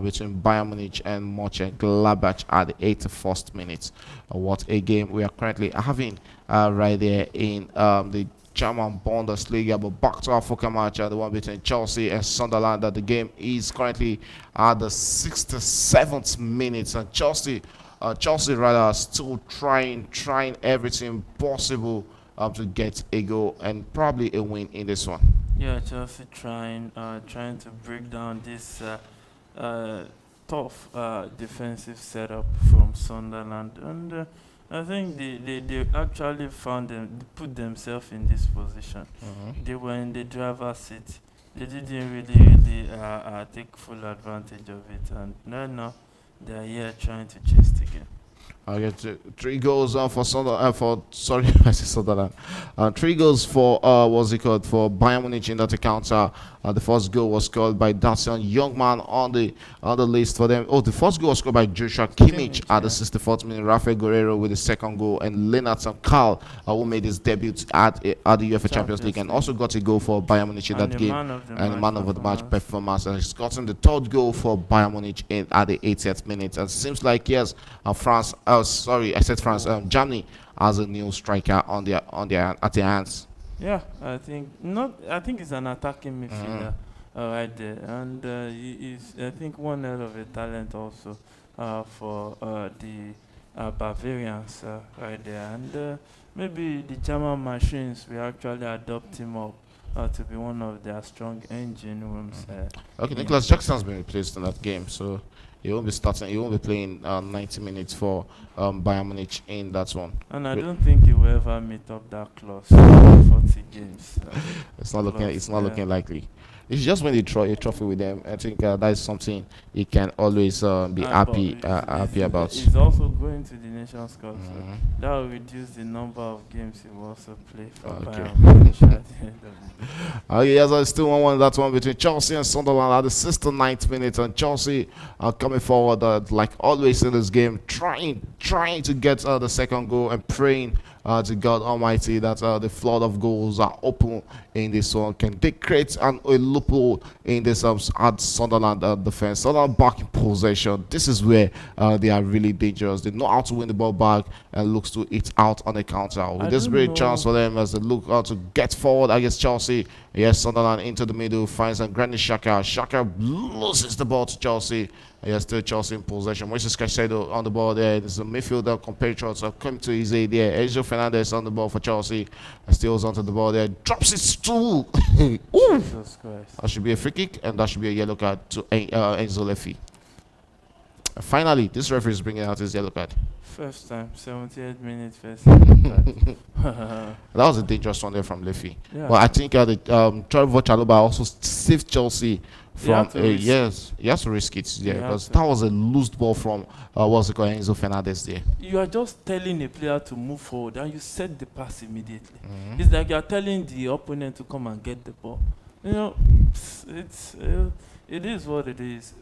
between Bayern Munich and Mönchengladbach at the 81st minute. What a game we are currently having right there in the German Bundesliga. But back to our focus match, the one between Chelsea and Sunderland. The game is currently at the 67th minute, and Chelsea rather still trying everything possible to get a goal and probably a win in this one. Yeah, Chelsea trying to break down this tough defensive setup from Sunderland, and I think they actually put themselves in this position. They were in the driver's seat. They didn't really take full advantage of it, and now they're here trying to chase the game. I get 3 goals for Sunderland. I said Sunderland. 3 goals for for Bayern Munich in that encounter. The first goal was scored by that young man on the list for them. The first goal was scored by Joshua Kimmich at the 64th minute. Rafael Guerrero with the second goal, and Lennart Karl, who made his debut at the UEFA Champions League and also got a goal for Bayern Munich in that game. And the man of the match performance. And he's gotten the 3rd goal for Bayern Munich at the 80th minute. And it seems like Germany has a new striker at their hands. Yeah, I think not. I think he's an attacking Mm. midfielder right there, and he is. I think one hell of a talent also for the Bavarians right there, and maybe the German machines will actually adopt him up to be one of their strong engine rooms. Okay, In Nicholas Jackson's been replaced in that game, so he won't be starting. He won't be playing 90 minutes for Bayern Munich in that one. and I Re- don't think he will ever meet up that clause for 40 games. It's not looking. Clause, It's not looking likely. If you just win a trophy with them, I think that is something he can always be happy about. He's also going to the Nations Cup, so Mhm. that will reduce the number of games he will also play for Okay. Bayern Munich at the end of the day. Yes, it's still 1-1. That one between Chelsea and Sunderland at the 69th minute, and Chelsea are coming forward like always in this game, trying to get the second goal and praying to God Almighty that the flood of goals are open in this one. Can they create a loophole in this at Sunderland defense? Sunderland back in possession. This is where they are really dangerous. They know how to win the ball back and looks to it out on the counter. I With this don't great know. chance for them as they look to get forward against Chelsea. Yes, Sunderland into the middle finds a Granit Xhaka. Xhaka loses the ball to Chelsea. Yes, still Chelsea in possession. Moises Caicedo on the ball there. There's a midfielder compatriots are coming to his aid there. Enzo Fernandez on the ball for Chelsea. And steals onto the ball there. Drops it to. Ooh. Jesus Christ. That should be a free kick and that should be a yellow card to Enzo Leffi. Finally, this referee is bringing out his yellow card. First time, 78 minutes, first time. That was a dangerous one there from Leffi. Yeah. But I think Trevor Chalobah also saved Chelsea from had to risk yes, he has to risk it He there had because to. that was a loose ball from what's it called Enzo Fernandez there. You are just telling a player to move forward and you set the pass immediately. Mhm. It's like you are telling the opponent to come and get the ball. You know, it is what it is.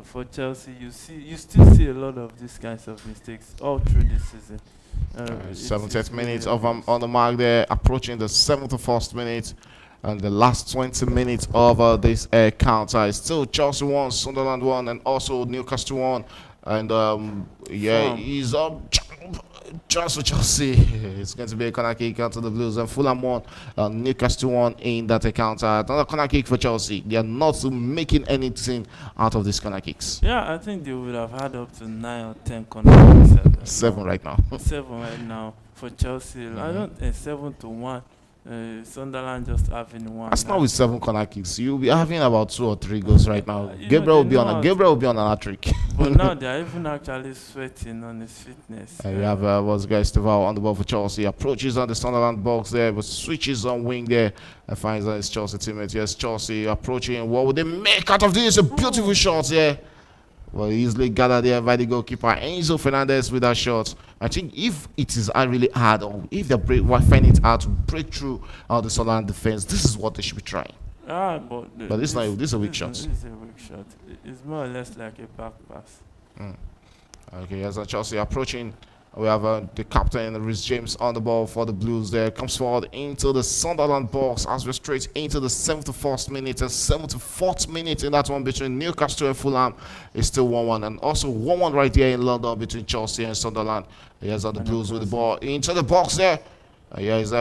For Chelsea, you still see a lot of these kinds of mistakes all through this season. It's 70th really minute of obvious. on the mark there, approaching the 71st minute. And the last 20 minutes of this counter is still Chelsea 1, Sunderland 1, and also Newcastle 1. And yeah, Fulham. he's just for Chelsea. It's going to be a corner kick out to the Blues, and Fulham 1, Newcastle 1 in that counter. Another corner kick for Chelsea. They are not making anything out of these corner kicks. Yeah, I think they would have had up to 9 or 10 corners. 7 right now. 7 right now for Chelsea. I don't 7-1. Sunderland just having one. That's not with 7 corner kicks. You'll be having about 2 or 3 goals right now. You know, Gabriel will they be know on how a to- Gabriel will be on an hat-trick. But now they are even actually sweating on his fitness. We have what's guy Esteval on the ball for Chelsea. Approaches on the Sunderland box there, but switches on wing there and finds his Chelsea teammate. Yes, Chelsea approaching. What would they make out of this? A beautiful shot here. Well, easily gathered there by the goalkeeper Enzo Fernandez with that shot. I think if it is really hard, or if they find it hard to break through the Sunderland defense, this is what they should be trying. But this is a weak shot. This is a weak shot. It's more or less like a back pass. Okay, as Chelsea approaching, we have the captain, Rhys James, on the ball for the Blues there. Comes forward into the Sunderland box as we're straight into the 71st minute and 74th minute in that one between Newcastle and Fulham. It's still 1-1. And also 1-1 right here in London between Chelsea and Sunderland. Here's the Blues with the ball into the box there. Here's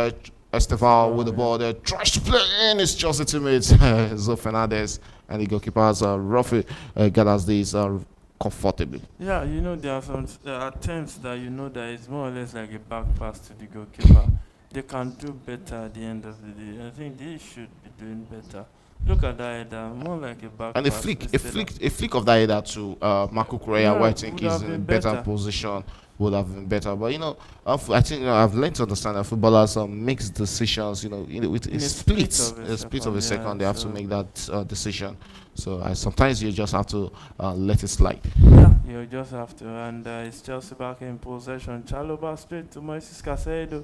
Esteval with the ball there. Tries to play in his Chelsea teammates, Enzo Fernandez. And the goalkeeper has roughly gathers these comfortably. Yeah, you know, there are some attempts that you know that it's more or less like a back pass to the goalkeeper. They can do better at the end of the day. I think they should be doing better. Look at that header, more like a back And a pass. flick of that header to Marco Correa, who I think would is have in a been better better. position, would have been better. But you know, I think I've learned to understand that footballers makes decisions. You know, with In a split of a yeah, second, they have to so- make that decision. So sometimes you just have to let it slide. Yeah, you just have to. And it's Chelsea back in possession. Chalobah straight to Moises Caicedo.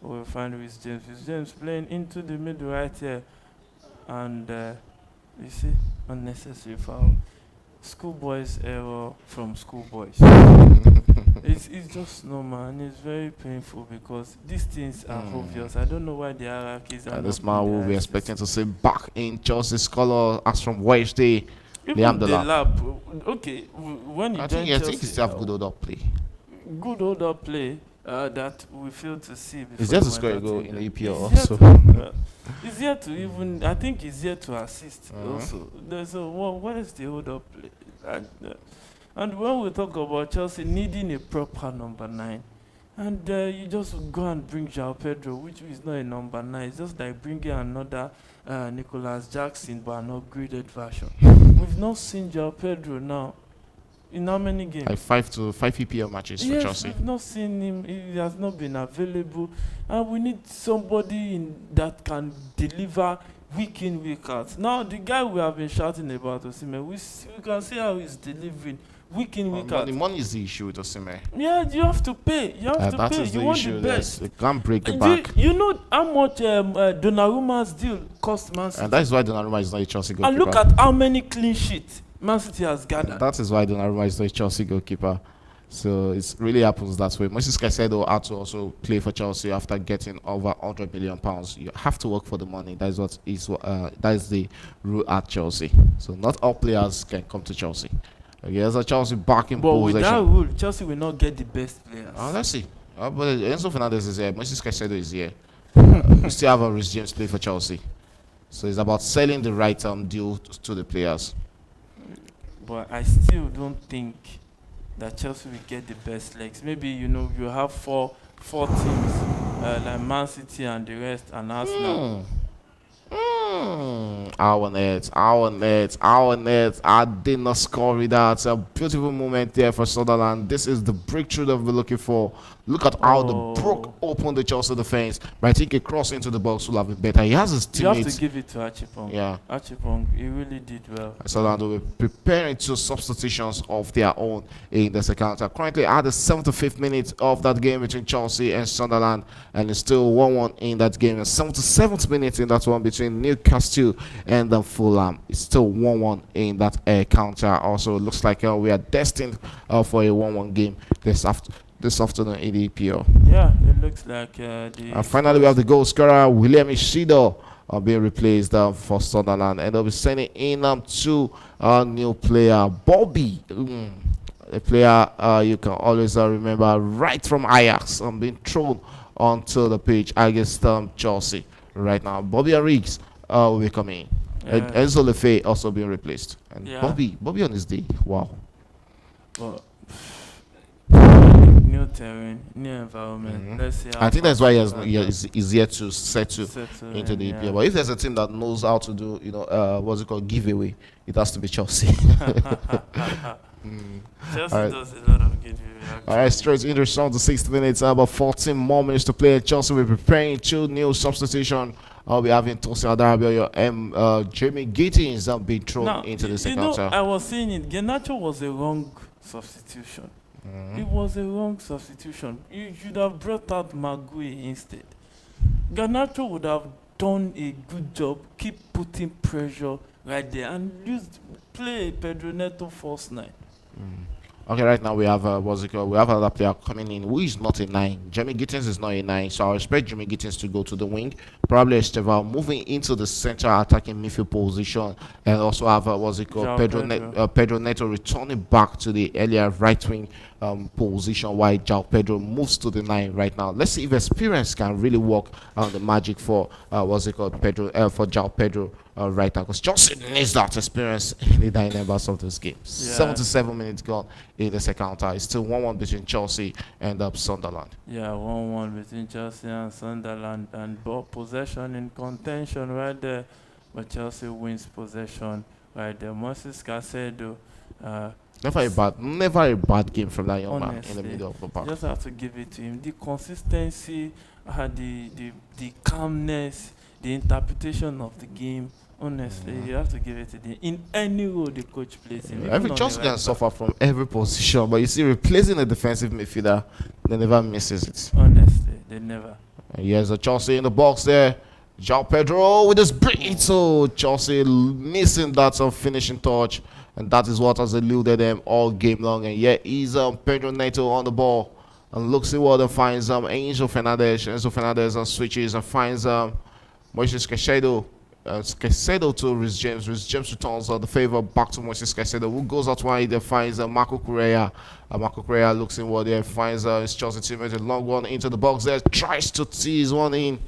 We'll find Rhys James. Rhys James playing into the middle right here. And you see, unnecessary foul. Schoolboys error from schoolboys. It's just normal and it's very painful because these things are obvious. I don't know why the hierarchies are. And this not man being will be hierarchies. expecting to see back in Chelsea's colour as from Wednesday. Even Liam the Delap. lap. Okay, when you I join think he Chelsea, still have good hold up play. good hold up play. that we failed to see before. He's yet he to went score a out goal in in the- the EPL he's yet also. he's yet to even. I think he's yet to assist. Uh-huh. Also, there's a what is the hold up? And when we talk about Chelsea needing a proper number 9, and you just go and bring João Pedro, which is not a number 9. It's just like bringing another Nicholas Jackson, but an upgraded version. We've not seen João Pedro now in how many games? Like 5 EPL matches for Yes, Chelsea. we've not seen him. He has not been available, and we need somebody that can deliver week in, week out. Now, the guy we have been shouting about, Osimhen, we can see how he's delivering week in, week out. The money is the issue with Osimhen. Yeah, you have to pay. You have to That pay. is You the want issue. the Yes, best. they can't break the And back. you know how much Donnarumma's deal cost Man City? And that is why Donnarumma is not a Chelsea goalkeeper. And look at how many clean sheets Man City has gathered. That is why Donnarumma is not a Chelsea goalkeeper. So it really happens that way. Moses Caicedo had to also play for Chelsea after getting over £100 million. You have to work for the money. That is what is that is the rule at Chelsea. So not all players can come to Chelsea. There's a Chelsea back in But with that possession. rule, Chelsea will not get the best players. Let's see. But Enzo Fernandez is here. Moses Caicedo is here. We still have a Reece James play for Chelsea. So it's about selling the right deal to the players. But I still don't think that Chelsea will get the best legs. Maybe you have four teams like Man City and the rest, and Arsenal. Our nets. I did not score with that. A beautiful moment there for Sunderland. This is the breakthrough that we're looking for. Look at how the broke open the Chelsea defense. But I think a cross into the box will have been better. He has his You have teammates. to give it to Achipong. Yeah. Achipong, he really did well. Sunderland will be preparing two substitutions of their own in the second half. Currently at the 75th minute of that game between Chelsea and Sunderland, and it's still 1-1 in that game. And 77th minute in that one between Newcastle and Fulham. It's still 1-1 in that counter. Also, looks like we are destined for a 1-1 game this afternoon in the EPL. Yeah, it looks like And finally, we have the goal scorer, William Ishido, being replaced for Sunderland. And they'll be sending in two new player, Bobby. A player you can always remember right from Ajax, being thrown onto the pitch against Chelsea right now. Bobby Arrigis will be coming in. And Enzo Lefebvre also being replaced. And Bobby on his day. Wow. But new terrain, new environment. Let's see. I think that's why he's yet to settle into the EPL. But if there's a team that knows how to do, what's it called, giveaway, it has to be Chelsea. Chelsea does a lot of good giveaway. All right, straight into the 6th minute. About 14 more minutes to play. Chelsea will be preparing two new substitution. I'll be having Tosin Adarabioyo and Jamie Gittins being thrown into the second half. I was saying it. Garnacho was a wrong substitution. It was a wrong substitution. You should have brought out Magui instead. Garnacho would have done a good job, keep putting pressure right there, and play Pedro Neto false 9. Okay, right now we have we have another player coming in who is not a 9. Jamie Gittins is not a 9, so I expect Jamie Gittins to go to the wing. Probably Esteval moving into the center attacking midfield position, and also have Pedro Neto returning back to the earlier right wing position, while João Pedro moves to the 9 right now. Let's see if experience can really work on the magic for Pedro for João Pedro right now, because Johnson needs that experience in the dynamics of this game. 77 minutes gone in the second half. It's still 1-1 between Chelsea and Sunderland. Yeah, 1-1 between Chelsea and Sunderland, and ball possession in contention right there, but Chelsea wins possession right there. Moses Caicedo. Never a bad game from that young man in the middle of the park. You just have to give it to him. The consistency, the calmness, the interpretation of the game. Honestly, you have to give it to him. In any role the coach plays in. Every Chelsea can suffer from every position, but you see, replacing a defensive midfielder, they never misses it. Honestly, they never. And here's a Chelsea in the box there. João Pedro with his break. So Chelsea missing that finishing touch. And that is what has eluded them all game long. And yet is Pedro Neto on the ball. And looks at what and finds Enzo Fernandez. Enzo Fernandez switches and finds Moises Caicedo. Caicedo to Rhys James. Rhys James returns the favor back to Moises Caicedo, who goes out wide. There finds Marco Correa. Marco Correa looks inward there, finds his Chelsea teammate. A long one into the box there, tries to tease one in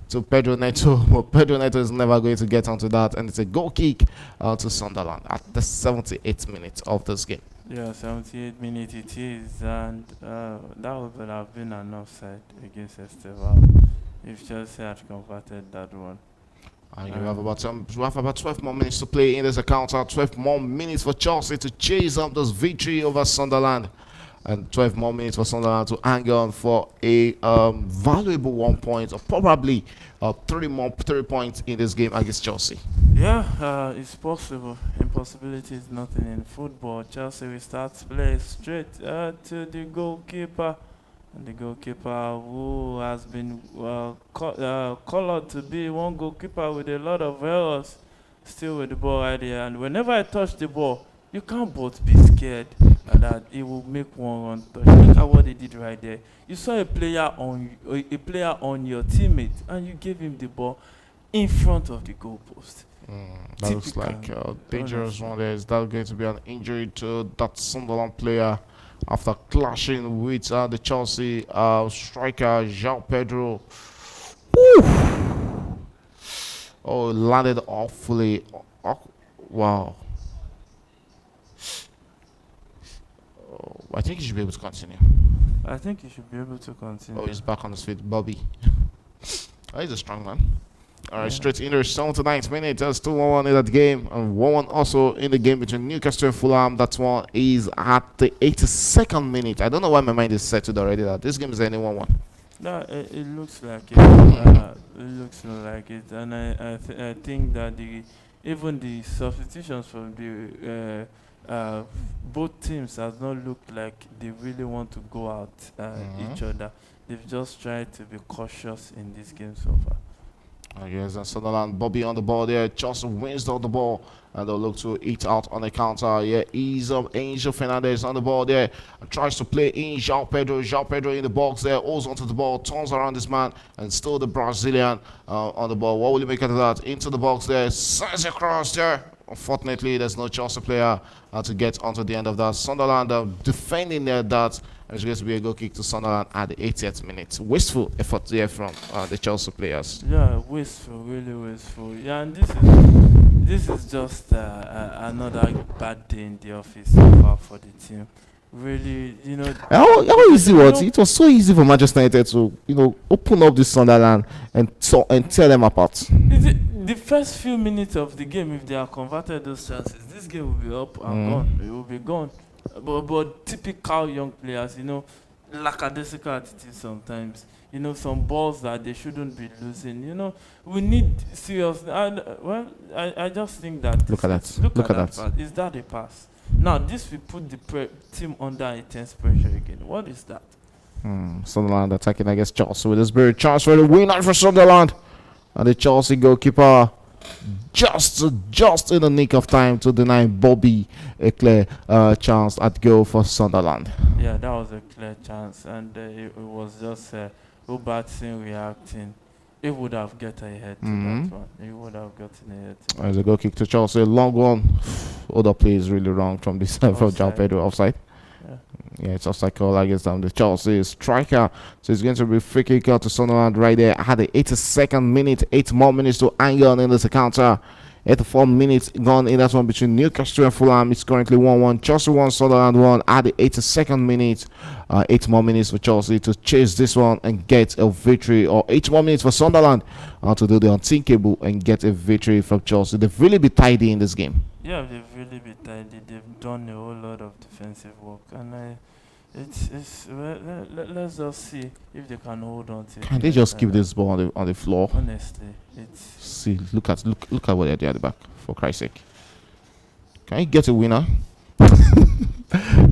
to Pedro Neto, but Pedro Neto is never going to get onto that, and it's a goal kick to Sunderland at the 78th minute of this game. Yeah, 78 minutes it is, and that would have been an offside against Esteval if Chelsea had converted that one. And we have about 12 more minutes to play in this encounter. 12 more minutes for Chelsea to chase up this victory over Sunderland, and 12 more minutes for Sunderland to hang on for a valuable 1 point, or probably 3 points in this game against Chelsea. Yeah, it's possible. Impossibility is nothing in football. Chelsea will start play straight to the goalkeeper. And the goalkeeper who has been colored to be one goalkeeper with a lot of errors, still with the ball right there. And whenever I touch the ball, you can't but be scared that he will make one run touch. Look at what he did right there. You saw a player on your teammate, and you gave him the ball in front of the goalpost. That looks like a dangerous one there. Is that going to be an injury to that Sunderland player after clashing with the Chelsea striker João Pedro? Woo! Oh, landed awfully. Wow. I think he should be able to continue. I think he should be able to continue. Oh, he's back on his feet, Bobby. Oh, he's a strong man. All right, straight in the 79th minute. There's 2-1 in that game, and 1-1 also in the game between Newcastle and Fulham. That one is at the 82nd minute. I don't know why my mind is settled already that this game is any 1-1. No, it looks like it. It looks like it, and I think that even the substitutions from the both teams has not looked like they really want to go out each other. They've just tried to be cautious in this game so far. Yes, and Sunderland, Bobby on the ball there. Chelsea wins on the ball, and they'll look to eat out on the counter. Yeah, he's Angel Fernandez on the ball there. Tries to play in João Pedro. João Pedro in the box there. Holds onto the ball, turns around this man, and still the Brazilian on the ball. What will you make out of that? Into the box there. Sends across there. Unfortunately, there's no Chelsea player to get onto the end of that. Sunderland defending there that. It's going to be a goal kick to Sunderland at the 80th minute. Wasteful effort there from the Chelsea players. Yeah, wasteful, really wasteful. Yeah, and this is just another bad day in the office so far for the team. Really, How easy was it? It was so easy for Manchester United to, open up this Sunderland and tear them apart. The first few minutes of the game, if they are converted those chances, this game will be up and gone. It will be gone. But typical young players, lackadaisical attitude sometimes. Some balls that they shouldn't be losing. We need serious. I just think that. Look at that. Look at that. Pass. Is that a pass? Now this will put the team under intense pressure again. What is that? Sunderland attacking against Chelsea with this very chance for the winner for Sunderland, and the Chelsea goalkeeper just in the nick of time to deny Bobby a clear chance at goal for Sunderland. Yeah, that was a clear chance, and it was just Robertson reacting. He would have gotten ahead to that one. He would have gotten ahead. There's a goal kick to Chelsea, long one. Other play is really wrong from this from João Pedro offside. Yeah, it's offside call against the Chelsea striker. So it's going to be free kick out to Sunderland right there at the 82nd minute. 8 more minutes to hang on in this encounter. 84 minutes gone in that one between Newcastle and Fulham. It's currently 1-1. Chelsea 1, Sunderland 1 at the 82nd minute. 8 more minutes for Chelsea to chase this one and get a victory. Or 8 more minutes for Sunderland to do the unthinkable and get a victory from Chelsea. They've really been tidy in this game. Yeah, they've really been tidy. They've done a whole lot of defensive work. And let's just see if they can hold on to it. Can they just keep this ball on the floor? Honestly, look at what they're at the back, for Christ's sake. Can you get a winner?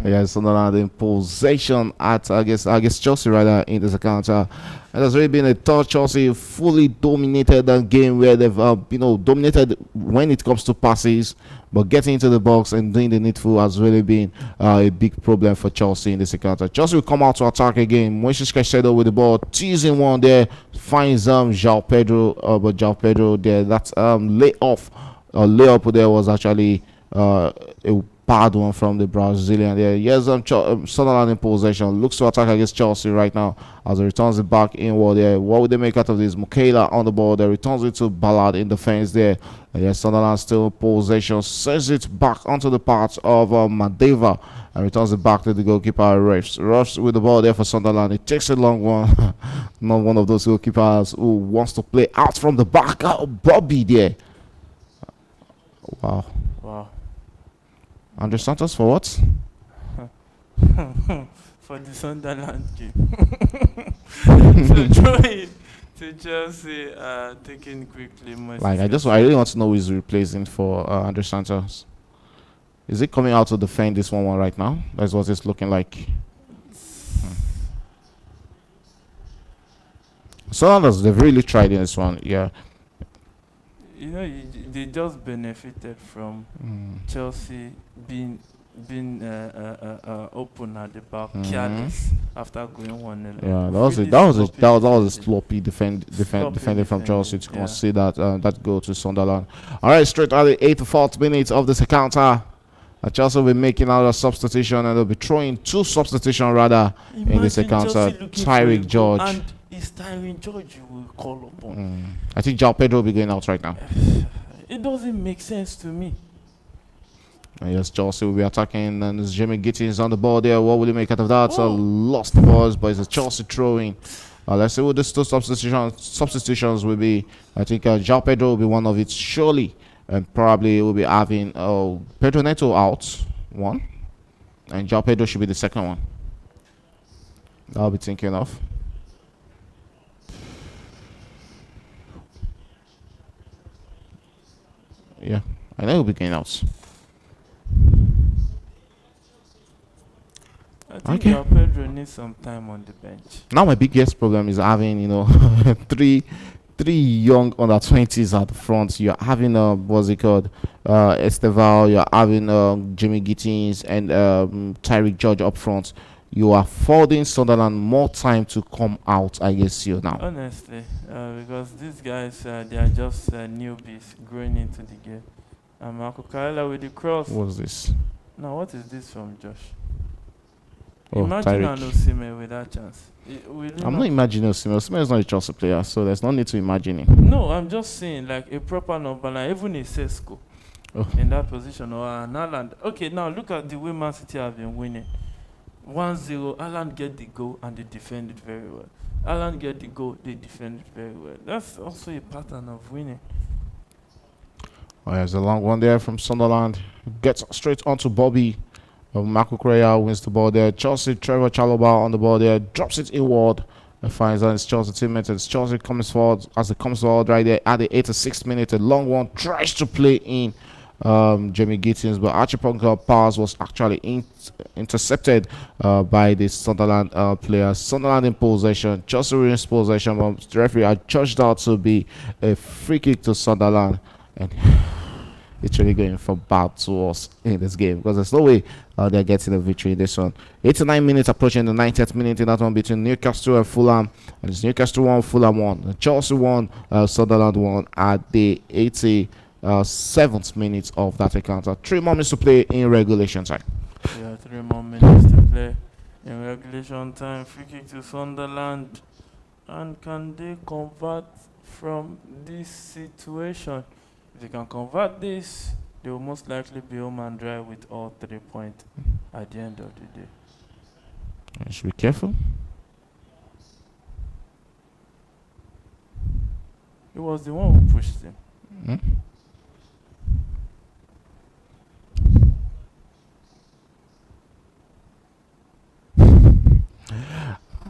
Yeah, Sunderland in possession at I guess Chelsea rather in this account. It has really been a tough Chelsea fully dominated that game where they've dominated when it comes to passes, but getting into the box and doing the needful has really been a big problem for Chelsea in this account. Chelsea will come out to attack again. Moises Caicedo with the ball, teasing one there, finds João Pedro, but João Pedro there, that's layup there was actually a bad one from the Brazilian there. Yes, Sunderland in possession. Looks to attack against Chelsea right now as he returns it back inward there. What would they make out of this? Mukela on the ball there. Returns it to Ballard in defense there. And yes, Sunderland still in possession. Sends it back onto the part of Madeva and returns it back to the goalkeeper. Ruffs with the ball there for Sunderland. It takes a long one. Not one of those goalkeepers who wants to play out from the back. Bobby there. Wow. Andre Santos for what? For the Sunderland game. So throwing to Chelsea, taken quickly. I really want to know who is replacing for Andre Santos. Is it coming out to defend this one right now? That's what it's looking like. Sunderland, they've really tried in this one, yeah. They just benefited from Chelsea being open at the back, careless after going 1-0. Yeah, that was a sloppy defending from Chelsea to concede that goal to Sunderland. All right, straight at the 84th minute of this encounter, Chelsea will be making out a substitution and they'll be throwing two substitutions rather in this encounter. Tyrick George. And it's Tyrick George you will call upon. I think João Pedro will be going out right now. It doesn't make sense to me. Yes, Chelsea will be attacking, and it's Jimmy Gittins on the ball there. What will he make out of that? Lost the balls, but it's a Chelsea throwing. Let's see what these two substitutions will be. I think João Pedro will be one of it, surely, and probably will be having Pedro Neto out, one, and João Pedro should be the second one. I'll be thinking of. Yeah, I know he'll be going out. I think Pedro needs some time on the bench. Now my biggest problem is having three young under 20s at the front. You're having what's it called, Esteval. You're having Jimmy Gittins and Tyrick George up front. You are affording Sunderland more time to come out, I guess, now. Honestly, because these guys, they are just newbies growing into the game. And Marco Kaela with the cross. What's this? Now, what is this from Josh? Imagine an Osimhen with that chance. I'm not imagining Osimhen. Osimhen is not a Chelsea player, so there's no need to imagine him. No, I'm just saying, like a proper number, like even a Sesko in that position, or an Haaland. Okay, now look at the way Man City have been winning. 1-0, Haaland get the goal and they defend it very well. Haaland get the goal, they defend it very well. That's also a pattern of winning. There's a long one there from Sunderland. Gets straight onto Bobby. Marco Correa wins the ball there. Chelsea, Trevor Chalobah on the ball there. Drops it inward and finds out it's Chelsea teammate. It's Chelsea comes forward as it comes forward right there at the 86th minute. A long one tries to play in Jimmy Gittins, but Archipong pass was actually intercepted by the Sunderland player. Sunderland in possession. Chelsea in possession, but the referee had judged out to be a free kick to Sunderland, and it's really going from bad to us in this game because there's no way they're getting a victory in this one. 89 minutes approaching the 90th minute in that one between Newcastle and Fulham, and it's Newcastle 1, Fulham 1. Chelsea 1, Sunderland 1 at the 87th minute of that encounter. 3 more minutes to play in regulation time. Yeah, 3 more minutes to play in regulation time. Free kick to Sunderland, and can they convert from this situation? If they can convert this, they will most likely be home and dry with all 3 points at the end of the day. You should be careful. It was the one who pushed him.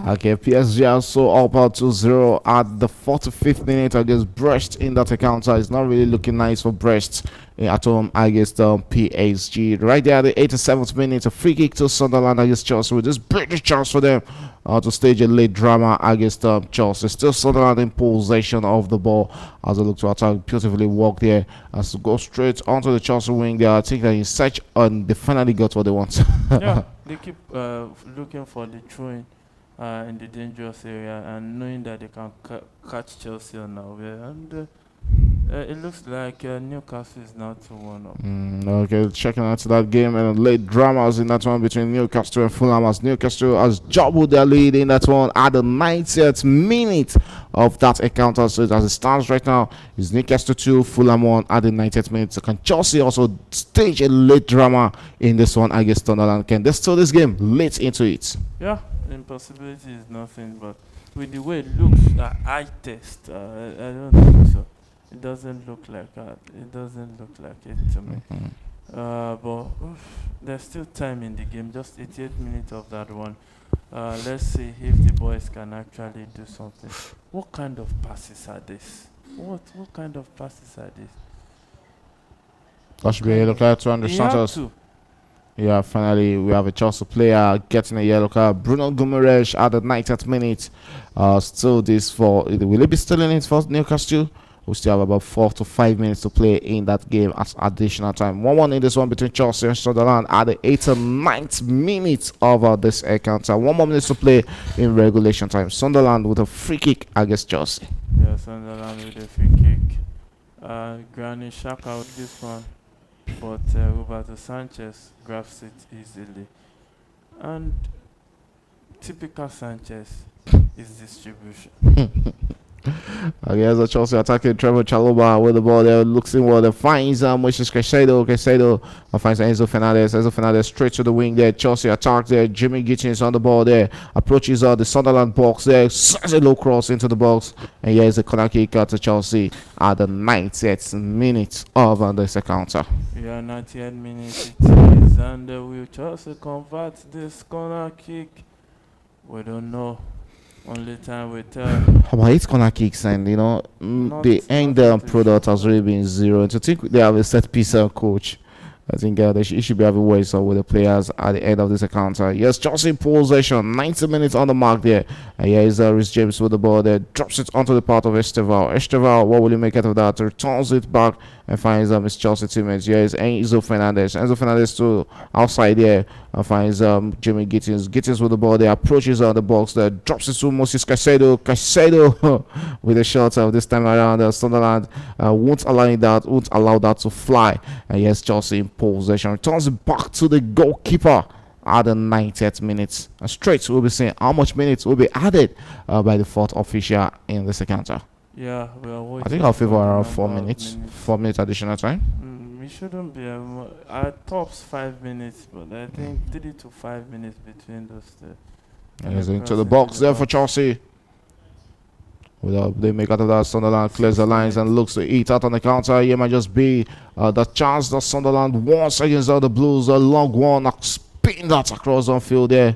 Okay, PSG also up out 2-0 at the 45th minute against Brest in that encounter. It's not really looking nice for Brest at home against PSG. Right there at the 87th minute, a free kick to Sunderland against Chelsea with this British chance for them to stage a late drama against Chelsea. Still Sunderland in possession of the ball as they look to attack. Beautifully walk there as to go straight onto the Chelsea wing there. I think that in search and they finally got what they want. Yeah, they keep looking for the throw-in in the dangerous area and knowing that they can catch Chelsea on our way. And it looks like Newcastle is now 2-1 up. Okay, checking out to that game and late dramas in that one between Newcastle and Fulham as Newcastle has doubled their lead in that one at the 90th minute of that encounter. So as it stands right now, is Newcastle 2, Fulham 1 at the 90th minute. So can Chelsea also stage a late drama in this one against Sunderland? Can they steal this game late into it? Yeah, impossibility is nothing, but with the way it looks, eye test, I don't think so. It doesn't look like that. It doesn't look like it to me. But there's still time in the game. Just 88 minutes of that one. Let's see if the boys can actually do something. What kind of passes are this? What kind of passes are this? That should be a yellow card to understand us. Yeah, finally we have a Chelsea player getting a yellow card. Bruno Guimaraes at the 90th minute. Still this for, will it be still in it for Newcastle? We still have about 4 to 5 minutes to play in that game at additional time. 1-1 in this one between Chelsea and Sunderland at the 89th minute of this encounter. 1 more minute to play in regulation time. Sunderland with a free kick against Chelsea. Yeah, Sunderland with a free kick. Granit Xhaka with this one, but Roberto Sanchez grabs it easily. And typical Sanchez is distribution. Here's a Chelsea attacking Trevor Chalobah with the ball there. Looks inward and finds Moises Caicedo. Caicedo finds Enzo Fernandez. Enzo Fernandez straight to the wing there. Chelsea attack there. Jimmy Gittins on the ball there. Approaches the Sunderland box there. Sends a low cross into the box. And here's a corner kick to Chelsea at the 90th minute of this encounter. Yeah, 90th minute it is. And will Chelsea convert this corner kick? We don't know. Only time we tell. About 8 corner kicks, and the end product has really been 0. And to think they have a set piece coach, I think they should be having ways with the players at the end of this encounter. Yes, Chelsea in possession, 90 minutes on the mark there. And here is Rhys James with the ball there, drops it onto the part of Esteval. Esteval, what will he make out of that? Returns it back and finds his Chelsea teammates. Here is Enzo Fernandez. Enzo Fernandez to outside there and finds Jimmy Gittins. Gittins with the ball there, approaches on the box there, drops it to Moises Caicedo. Caicedo with a shot this time around. Sunderland won't allow that to fly. And yes, Chelsea in possession, returns it back to the goalkeeper at the 90th minute. And straight we'll be seeing how much minutes will be added by the fourth official in this encounter. Yeah, I think I'll favor around 4 minutes. 4 minutes additional time. We shouldn't be at tops 5 minutes, but I think 3 to 5 minutes between those two. And he's into the box there for Chelsea. They make out of that. Sunderland clears the lines and looks to eat out on the counter. Here might just be the chance that Sunderland wants against the Blues. A long one, spin that across on field there.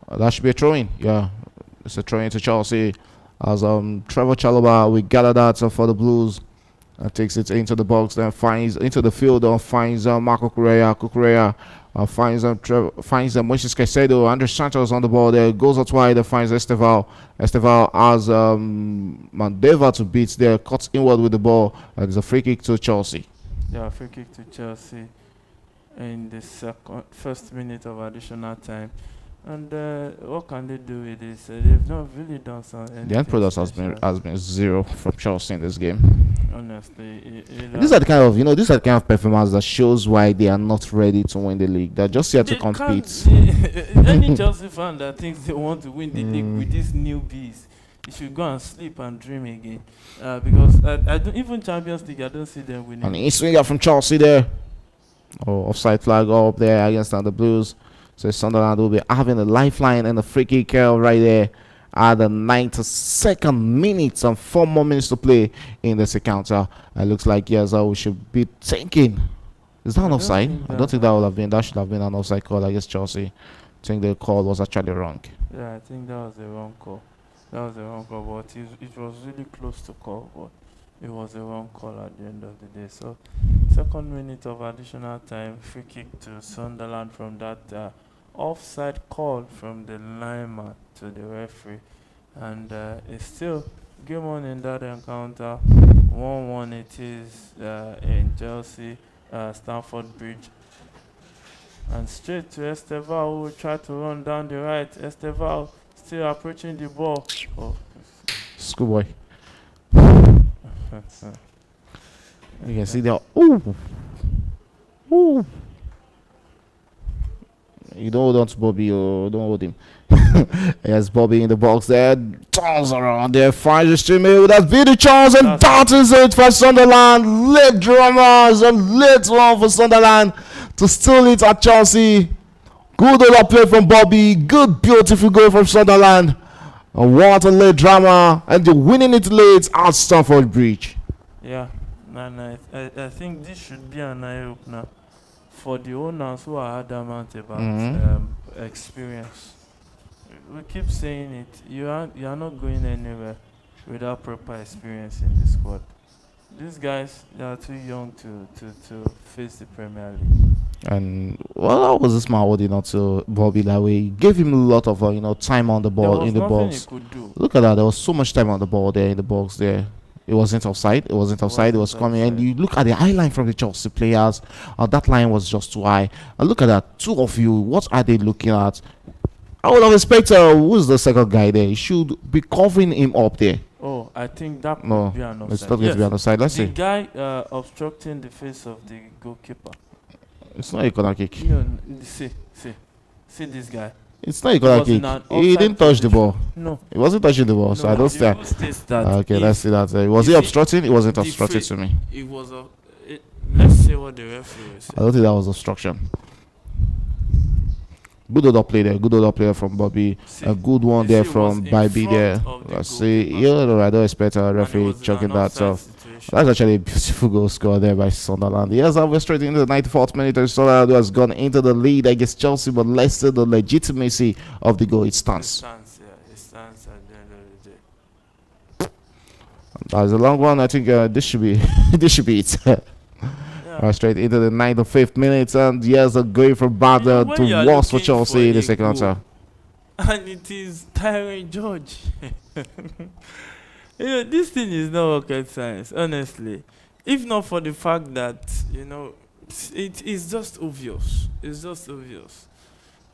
That should be a throw-in. Yeah, it's a throw-in to Chelsea. As Trevor Chalobah, we gather that for the Blues. Takes it into the box, then finds into the field, finds Marco Correa. Correa finds Moises Caicedo. Andres Santos on the ball there, goes out wide, finds Esteval. Esteval has Mandeva to beat there, cuts inward with the ball, and there's a free kick to Chelsea. Yeah, free kick to Chelsea in the first minute of additional time. And what can they do with this? They've not really done something. The end product has been 0 from Chelsea in this game. Honestly, these are the kind of performance that shows why they are not ready to win the league. They're just here to compete. Any Chelsea fan that thinks they want to win the league with these newbies, you should go and sleep and dream again. Because I don't, even Champions League, I don't see them winning. And he's swinging from Chelsea there. Offside flag up there against the Blues. So Sunderland will be having a lifeline and a free kick right there at the 92nd minute and 4 more minutes to play in this encounter. It looks like yes, we should be thinking. Is that an offside? I don't think that should have been an offside call against Chelsea. I think the call was actually wrong. Yeah, I think that was the wrong call. But it was really close to call. But it was a wrong call at the end of the day. So, second minute of additional time, free kick to Sunderland from that offside call from the lineman to the referee, and it's still game on in that encounter. 1-1 it is in Chelsea, Stamford Bridge, and straight to Esteval, who will try to run down the right. Esteval still approaching the ball. Oh. Schoolboy. You can see there. Ooh. Ooh. You don't hold on to Bobby, or don't hold him. Yes, Bobby in the box there. Turns around there. Finds the stream with that video chance, and that is it for Sunderland. Late dramas, a late one for Sunderland to steal it at Chelsea. Good over play from Bobby. Good, beautiful goal from Sunderland. And what a late drama. And they're winning it late at Stamford Bridge. Yeah, and I think this should be an eye opener for the owners who are adamant about experience. We keep saying it. You are not going anywhere without proper experience in the squad. These guys, they are too young to face the Premier League. And well, that was a smart wording not to Bobby that way. He gave him a lot of time on the ball in the box. He could do. Look at that. There was so much time on the ball there in the box there. It wasn't offside. It wasn't offside. It was coming. And you look at the high line from the Chelsea players. That line was just too high. And look at that. Two of you. What are they looking at? I would have expected who's the second guy there. He should be covering him up there. Oh, I think that No, could be an offside. it's not going to be on the side. Let's The see. guy obstructing the face of the goalkeeper. It's not a corner kick. You know, see this guy. It's not a corner was in kick. an He didn't offside touch the ball. No. He wasn't touching the ball, so I don't the stand. rule states that Okay, if let's see that. Was he if obstructing? It wasn't the obstructing fra- to me. It was a. Let's see what the referee will say. I don't think that was obstruction. Good other play there. Good other player from Bobby. See, A good one you there see, it from was in Bobby front there. of the Let's see. goalkeeper. Yeah, no, I don't expect a And it referee was in chucking an that. offside So situation. that's actually a beautiful goal score there by Sunderland. Yes, we're straight into the 94th minute. And Sunderland has gone into the lead against Chelsea, but let's see the legitimacy of the goal. It It stands. stands, yeah, it stands at the end of the day. That's a long one. I think this should be this should be it. Yeah. Straight into the 95th minute, and yes, going from bad You know, when you to are worse for looking Chelsea in the for a second goal, half. And it is Tyrone George. This thing is not rocket science, honestly. If not for the fact that, it is just obvious. It's just obvious.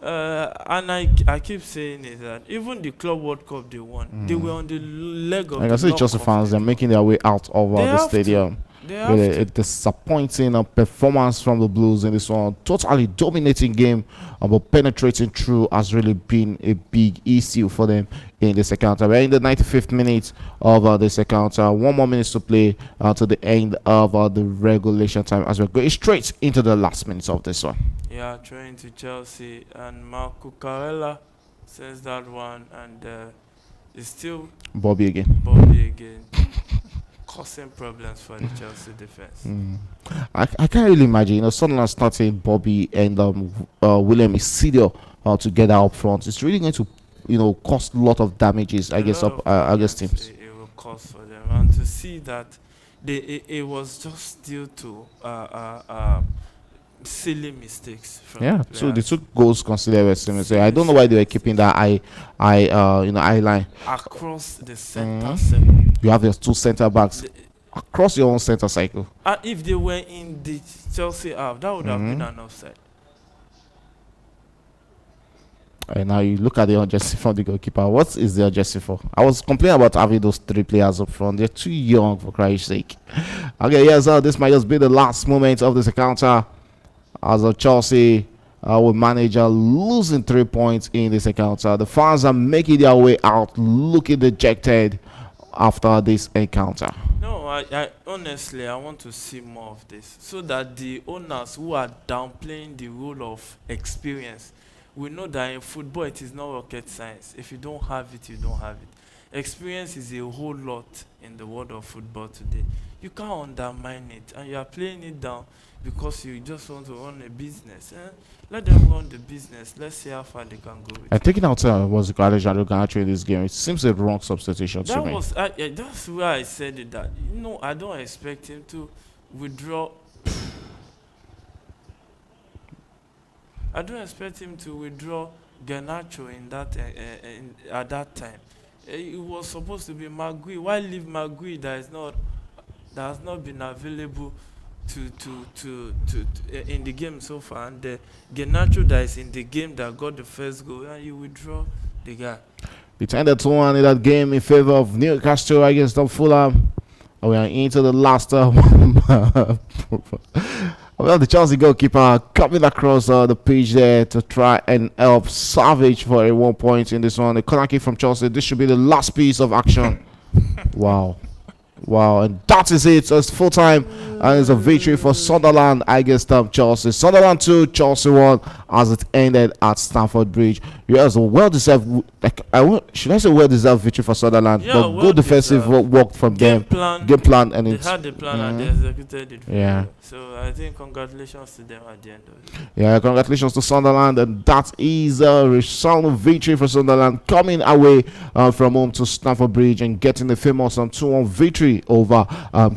And I keep saying it that even the Club World Cup they won, they were on the leg of I can the see knock Chelsea of fans, the they're making their way out of They the have to. stadium. They have Really, to. a disappointing performance from the Blues in this one. Totally dominating game, but penetrating through has really been a big issue for them in the second half. We're in the 95th minute of the second half. 1 more minute to play to the end of the regulation time as we're going straight into the last minutes of this one. Yeah, trying to Chelsea, and Marco Carella says that one, and it's still Bobby again. Bobby again, causing problems for the Chelsea defense. I can't really imagine, Sunderland starting Bobby and William Isidio together up front. It's really going to, cause a lot of damages, I guess, up against teams. It will cause for them, and to see that it was just due to silly mistakes from Yeah, the so they players took goals considered. So I don't know why they were keeping that eye line. across the center Mhm. circle. You have your two centre backs The- across your own centre cycle. And if they were in the Chelsea half, that would have been an offside. And now you look at the urgency from the goalkeeper. What is the urgency for? I was complaining about having those three players up front. They're too young, for Christ's sake. Okay, yes, this might just be the last moment of this encounter as Chelsea will manage losing 3 points in this encounter. The fans are making their way out, looking dejected after this encounter. No, I honestly, I want to see more of this so that the owners who are downplaying the role of experience, we know that in football it is not rocket science. If you don't have it, you don't have it. Experience is a whole lot in the world of football today. You can't undermine it, and you are playing it down. because you just want to run a business. Let them run the business. Let's see how far they can go with And it. taking out was Alejandro Garnacho in this game, it seems a wrong substitution to That me. was that's why I said it. That I don't expect him to withdraw. I don't expect him to withdraw Garnacho at that time. It was supposed to be Magui. Why leave Magui that has not been available in the game so far, and the Garnacho that is in the game that got the first goal, and you withdraw the guy. It ended 2-1 in that game in favor of Newcastle against Fulham. We are into the last well, the Chelsea goalkeeper coming across the pitch there to try and help Savage for a 1 point in this one. The corner kick from Chelsea. This should be the last piece of action. Wow. Wow, and that is it. So it's full time, and it's a victory for Sunderland against Chelsea. Sunderland 2, Chelsea 1 as it ended at Stamford Bridge. Yes, a well deserved, should I say well deserved victory for Sunderland? Yeah, but good defensive work from them. Game plan, and They it's had the plan and they executed it. Yeah. Well. So I think congratulations to them at the end of it. yeah. Congratulations to Sunderland, and that is a resounding victory for Sunderland, coming away from home to Stamford Bridge and getting the famous 2-1 victory over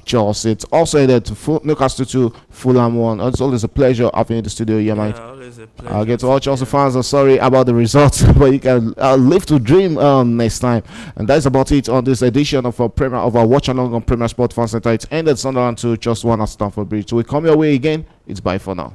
Chelsea. It's also headed to Newcastle 2, Fulham 1. It's always a pleasure having you in the studio here, mate. Always a pleasure. I'll get to all Chelsea fans. I'm sorry about the results, but you can live to dream next time. And that's about it on this edition of our Watchalong on Premier Sport Fan Center. It's ended Sunderland 2, just 1 at Stamford Bridge. So we come your way again. It's bye for now.